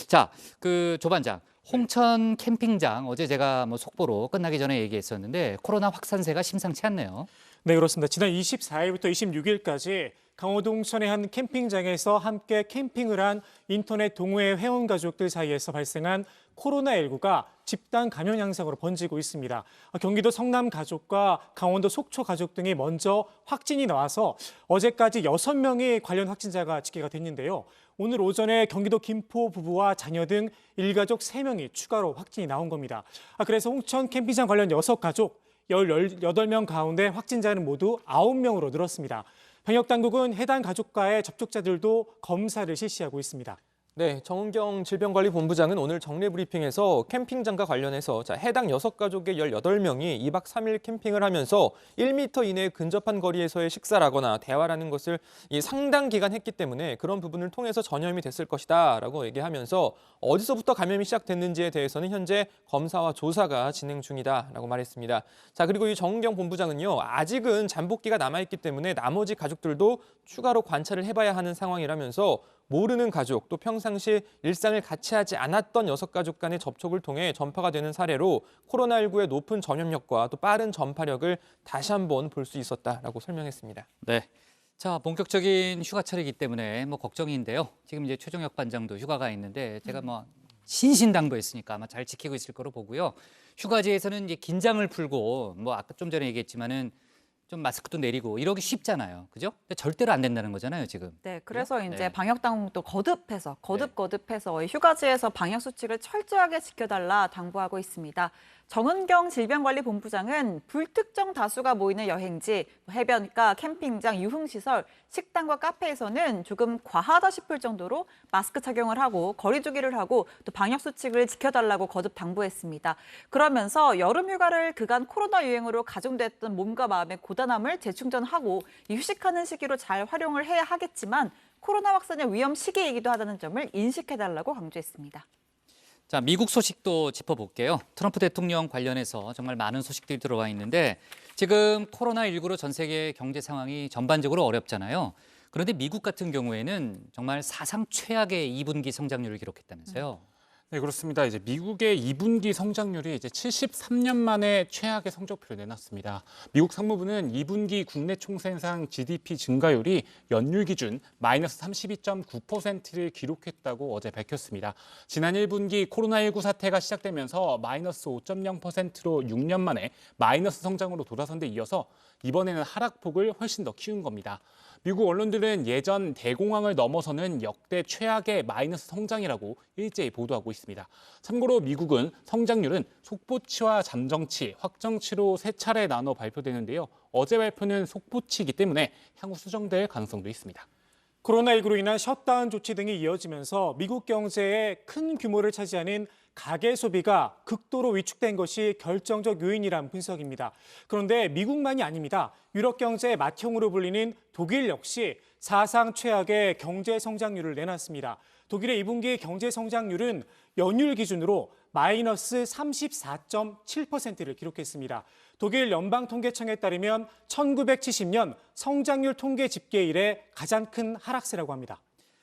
자, 그 조 반장. 홍천 캠핑장 어제 제가 뭐 속보로 끝나기 전에 얘기했었는데 코로나 확산세가 심상치 않네요. 네, 그렇습니다. 지난 24일부터 26일까지 강원도 홍천의 한 캠핑장에서 함께 캠핑을 한 인터넷 동호회 회원 가족들 사이에서 발생한 코로나19가 집단 감염 양상으로 번지고 있습니다. 경기도 성남 가족과 강원도 속초 가족 등이 먼저 확진이 나와서 어제까지 6명의 관련 확진자가 집계가 됐는데요. 오늘 오전에 경기도 김포 부부와 자녀 등 일가족 3명이 추가로 확진이 나온 겁니다. 그래서 홍천 캠핑장 관련 6가족 18명 가운데 확진자는 모두 9명으로 늘었습니다. 방역당국은 해당 가족과의 접촉자들도 검사를 실시하고 있습니다. 네, 정은경 질병관리본부장은 오늘 정례브리핑에서 캠핑장과 관련해서 해당 6가족의 18명이 2박 3일 캠핑을 하면서 1m 이내 근접한 거리에서의 식사를 하거나 대화를 하는 것을 상당 기간 했기 때문에 그런 부분을 통해서 전염이 됐을 것이다 라고 얘기하면서 어디서부터 감염이 시작됐는지에 대해서는 현재 검사와 조사가 진행 중이다라고 말했습니다. 자, 그리고 이 정은경 본부장은요, 아직은 잠복기가 남아있기 때문에 나머지 가족들도 추가로 관찰을 해봐야 하는 상황이라면서 모르는 가족, 또 평상시 일상을 같이 하지 않았던 6가족 간의 접촉을 통해 전파가 되는 사례로 코로나19의 높은 전염력과 또 빠른 전파력을 다시 한번 볼 수 있었다라고 설명했습니다. 네. 자, 본격적인 휴가철이기 때문에 뭐 걱정인데요. 지금 이제 최종혁 반장도 휴가가 있는데 제가 뭐 신신당부했으니까 아마 잘 지키고 있을 거로 보고요. 휴가지에서는 이제 긴장을 풀고 뭐 아까 좀 전에 얘기했지만은 좀 마스크도 내리고 이러기 쉽잖아요. 그죠? 근데 절대로 안 된다는 거잖아요, 지금. 네, 그래서 네. 이제 방역당국도 거듭해서 이 휴가지에서 방역 수칙을 철저하게 지켜달라 당부하고 있습니다. 정은경 질병관리본부장은 불특정 다수가 모이는 여행지, 해변가, 캠핑장, 유흥시설, 식당과 카페에서는 조금 과하다 싶을 정도로 마스크 착용을 하고 거리 두기를 하고 또 방역 수칙을 지켜달라고 거듭 당부했습니다. 그러면서 여름 휴가를 그간 코로나 유행으로 가중됐던 몸과 마음의 고단함을 재충전하고 휴식하는 시기로 잘 활용을 해야 하겠지만 코로나 확산의 위험 시기이기도 하다는 점을 인식해달라고 강조했습니다. 자, 미국 소식도 짚어볼게요. 트럼프 대통령 관련해서 정말 많은 소식들이 들어와 있는데 지금 코로나19로 전 세계 경제 상황이 전반적으로 어렵잖아요. 그런데 미국 같은 경우에는 정말 사상 최악의 2분기 성장률을 기록했다면서요. 네, 그렇습니다. 이제 미국의 2분기 성장률이 이제 73년 만에 최악의 성적표를 내놨습니다. 미국 상무부는 2분기 국내 총생산 GDP 증가율이 연율 기준 마이너스 32.9%를 기록했다고 어제 밝혔습니다. 지난 1분기 코로나19 사태가 시작되면서 마이너스 5.0%로 6년 만에 마이너스 성장으로 돌아선 데 이어서 이번에는 하락폭을 훨씬 더 키운 겁니다. 미국 언론들은 예전 대공황을 넘어서는 역대 최악의 마이너스 성장이라고 일제히 보도하고 있습니다. 참고로 미국은 성장률은 속보치와 잠정치, 확정치로 3차례 나눠 발표되는데요. 어제 발표는 속보치이기 때문에 향후 수정될 가능성도 있습니다. 코로나19로 인한 셧다운 조치 등이 이어지면서 미국 경제에 큰 규모를 차지하는 가계 소비가 극도로 위축된 것이 결정적 요인이란 분석입니다. 그런데 미국만이 아닙니다. 유럽 경제의 맏형으로 불리는 독일 역시 사상 최악의 경제 성장률을 내놨습니다. 독일의 2분기 경제 성장률은 연율 기준으로 마이너스 34.7%를 기록했습니다. 독일 연방통계청에 따르면 1970년 성장률 통계 집계 이래 가장 큰 하락세라고 합니다.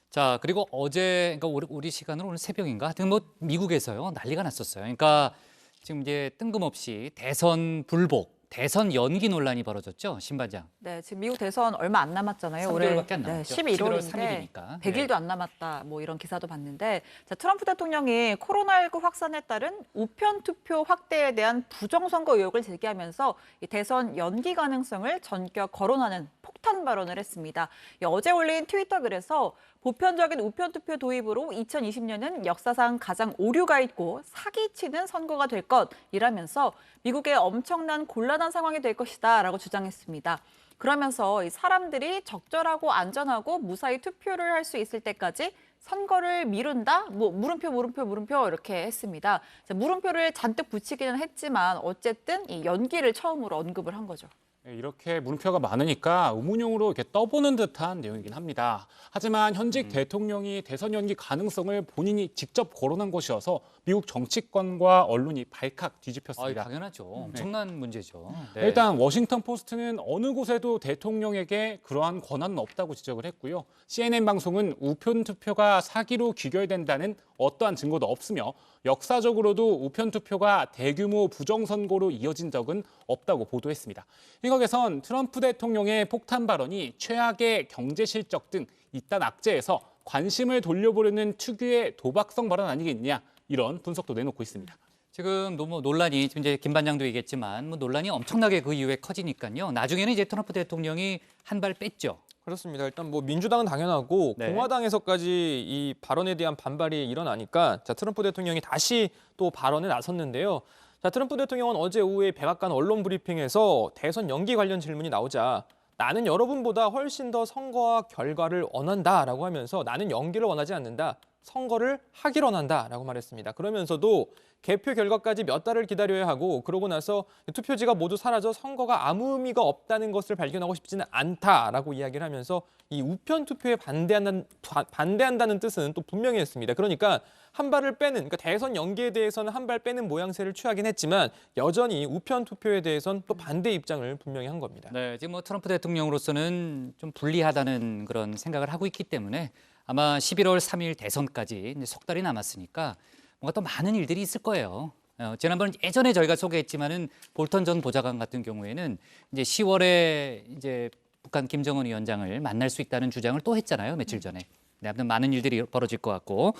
자, 그리고 어제, 그러니까 우리 시간으로 오늘 새벽인가? 하여튼 뭐 미국에서요, 난리가 났었어요. 그러니까 지금 이제 뜬금없이 대선 불복, 대선 연기 논란이 벌어졌죠, 신반장. 네, 지금 미국 대선 얼마 안 남았잖아요. 3개월밖에 안 남았죠. 11월인데 3일이니까. 100일도 안 남았다. 뭐 이런 기사도 봤는데, 자, 트럼프 대통령이 코로나19 확산에 따른 우편 투표 확대에 대한 부정선거 의혹을 제기하면서 이 대선 연기 가능성을 전격 거론하는 폭탄 발언을 했습니다. 어제 올린 트위터 글에서 보편적인 우편 투표 도입으로 2020년은 역사상 가장 오류가 있고 사기치는 선거가 될 것이라면서 미국의 엄청난 곤란한 상황이 될 것이다라고 주장했습니다. 그러면서 이 사람들이 적절하고 안전하고 무사히 투표를 할 수 있을 때까지 선거를 미룬다? 뭐 물음표 이렇게 했습니다. 자, 물음표를 잔뜩 붙이기는 했지만 어쨌든 이 연기를 처음으로 언급을 한 거죠. 이렇게 물음표가 많으니까 의문용으로 이렇게 떠보는 듯한 내용이긴 합니다. 하지만 현직 대통령이 대선 연기 가능성을 본인이 직접 거론한 것이어서 미국 정치권과 언론이 발칵 뒤집혔습니다. 당연하죠. 엄청난 문제죠. 네. 일단 워싱턴 포스트는 어느 곳에도 대통령에게 그러한 권한은 없다고 지적을 했고요. CNN 방송은 우편 투표가 사기로 귀결된다는 어떠한 증거도 없으며 역사적으로도 우편 투표가 대규모 부정선거로 이어진 적은 없다고 보도했습니다. 일각에선 트럼프 대통령의 폭탄 발언이 최악의 경제 실적 등 이딴 악재에서 관심을 돌려보려는 특유의 도박성 발언 아니겠냐, 이런 분석도 내놓고 있습니다. 지금 너무 논란이, 지금 이제 김 반장도 얘기했지만 논란이 엄청나게 그 이후에 커지니까요. 나중에는 이제 트럼프 대통령이 한 발 뺐죠. 그렇습니다. 일단 뭐 민주당은 당연하고 네. 공화당에서까지 이 발언에 대한 반발이 일어나니까 자, 트럼프 대통령이 다시 또 발언에 나섰는데요. 자, 트럼프 대통령은 어제 오후에 백악관 언론 브리핑에서 대선 연기 관련 질문이 나오자 나는 여러분보다 훨씬 더 선거와 결과를 원한다라고 하면서 나는 연기를 원하지 않는다. 선거를 하기를 원한다라고 말했습니다. 그러면서도 개표 결과까지 몇 달을 기다려야 하고 그러고 나서 투표지가 모두 사라져 선거가 아무 의미가 없다는 것을 발견하고 싶지는 않다라고 이야기를 하면서 이 우편 투표에 반대한다는 뜻은 또 분명히 했습니다. 그러니까 한 발을 빼는, 그러니까 대선 연기에 대해서는 한 발 빼는 모양새를 취하긴 했지만 여전히 우편 투표에 대해서는 또 반대 입장을 분명히 한 겁니다. 네, 지금 뭐 트럼프 대통령으로서는 좀 불리하다는 그런 생각을 하고 있기 때문에 아마 11월 3일 대선까지 이제 석 달이 남았으니까 뭔가 또 많은 일들이 있을 거예요. 지난번 예전에 저희가 소개했지만은 볼턴 전 보좌관 같은 경우에는 이제 10월에 이제 북한 김정은 위원장을 만날 수 있다는 주장을 또 했잖아요, 며칠 전에. 네, 아무튼 많은 일들이 벌어질 것 같고.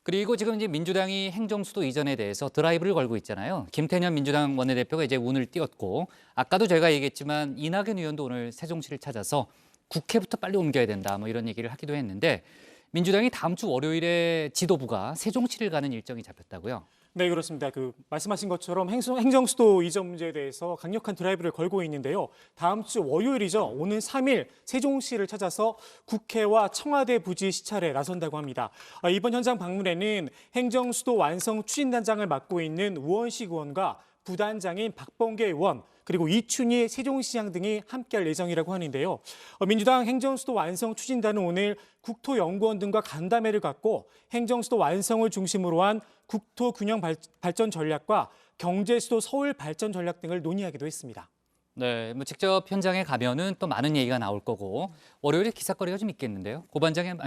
그리고 지금 이제 민주당이 행정수도 이전에 대해서 드라이브를 걸고 있잖아요. 김태년 민주당 원내대표가 이제 운을 띄웠고, 아까도 저희가 얘기했지만 이낙연 의원도 오늘 세종시를 찾아서 국회부터 빨리 옮겨야 된다, 뭐 이런 얘기를 하기도 했는데, 민주당이 다음 주 월요일에 지도부가 세종시를 가는 일정이 잡혔다고요? 네, 그렇습니다. 말씀하신 것처럼 행정수도 이전 문제에 대해서 강력한 드라이브를 걸고 있는데요. 다음 주 월요일이죠. 오는 3일 세종시를 찾아서 국회와 청와대 부지 시찰에 나선다고 합니다. 이번 현장 방문에는 행정수도 완성 추진단장을 맡고 있는 우원식 의원과 부단장인 박범계 의원, 그리고 이춘희 세종시장 등이 함께할 예정이라고 하는데요. 민주당 행정수도 완성 추진단은 오늘 국토연구원 등과 간담회를 갖고 행정수도 완성을 중심으로 한 국토균형 발전 전략과 경제수도 서울 발전 전략 등을 논의하기도 했습니다. 네, 뭐 직접 현장에 가면은 또 많은 얘기가 나올 거고 월요일에 기사거리가 좀 있겠는데요. 고반장을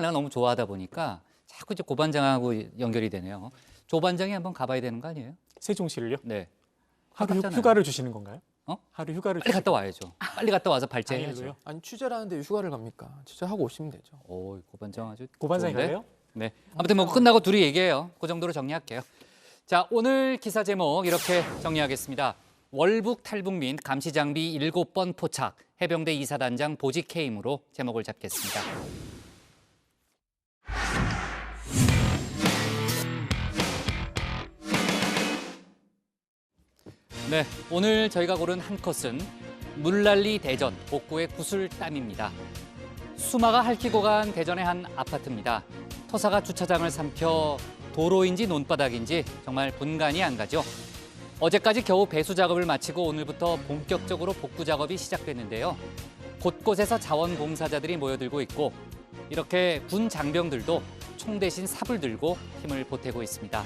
내가 너무 좋아하다 보니까 자꾸 이제 고반장하고 연결이 되네요. 조반장이 한번 가봐야 되는 거 아니에요? 세종시를요? 네. 하루 휴가를 주시는 건가요? 하루 휴가를 빨리 갔다 와야죠. 빨리 갔다 와서 발제해야죠. 아니 취재를 하는데 휴가를 갑니까? 취재하고 오시면 되죠. 오, 고반장 아주 고반장이 좋은데? 가요? 네. 아무튼 뭐 끝나고 둘이 얘기해요. 그 정도로 정리할게요. 자, 오늘 기사 제목 이렇게 정리하겠습니다. 월북 탈북민 감시장비 7번 포착, 해병대 이사단장 보직 해임으로 제목을 잡겠습니다. 네, 오늘 저희가 고른 한 컷은 물난리 대전 복구의 구슬땀입니다. 수마가 핥히고 간 대전의 한 아파트입니다. 토사가 주차장을 삼켜 도로인지 논바닥인지 정말 분간이 안 가죠. 어제까지 겨우 배수 작업을 마치고 오늘부터 본격적으로 복구 작업이 시작됐는데요. 곳곳에서 자원봉사자들이 모여들고 있고 이렇게 군 장병들도 총 대신 삽을 들고 힘을 보태고 있습니다.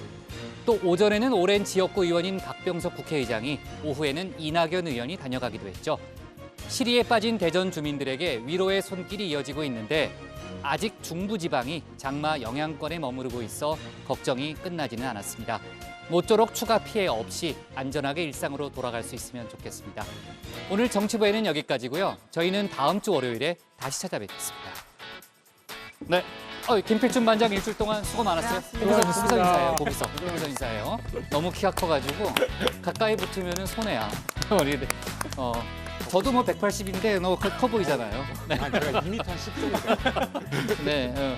또 오전에는 오랜 지역구 의원인 박병석 국회의장이, 오후에는 이낙연 의원이 다녀가기도 했죠. 시리에 빠진 대전 주민들에게 위로의 손길이 이어지고 있는데 아직 중부지방이 장마 영향권에 머무르고 있어 걱정이 끝나지는 않았습니다. 모쪼록 추가 피해 없이 안전하게 일상으로 돌아갈 수 있으면 좋겠습니다. 오늘 정치부에는 여기까지고요. 저희는 다음 주 월요일에 다시 찾아뵙겠습니다. 네, 김필준 반장 일주일 동안 수고 많았어요. 보비서 인사해요. 보비서 인사해요. 너무 키가 커가지고 가까이 붙으면 손해야. 저도 뭐 180인데 너무 커 보이잖아요. 네. 제가 2m 10 정도. 네.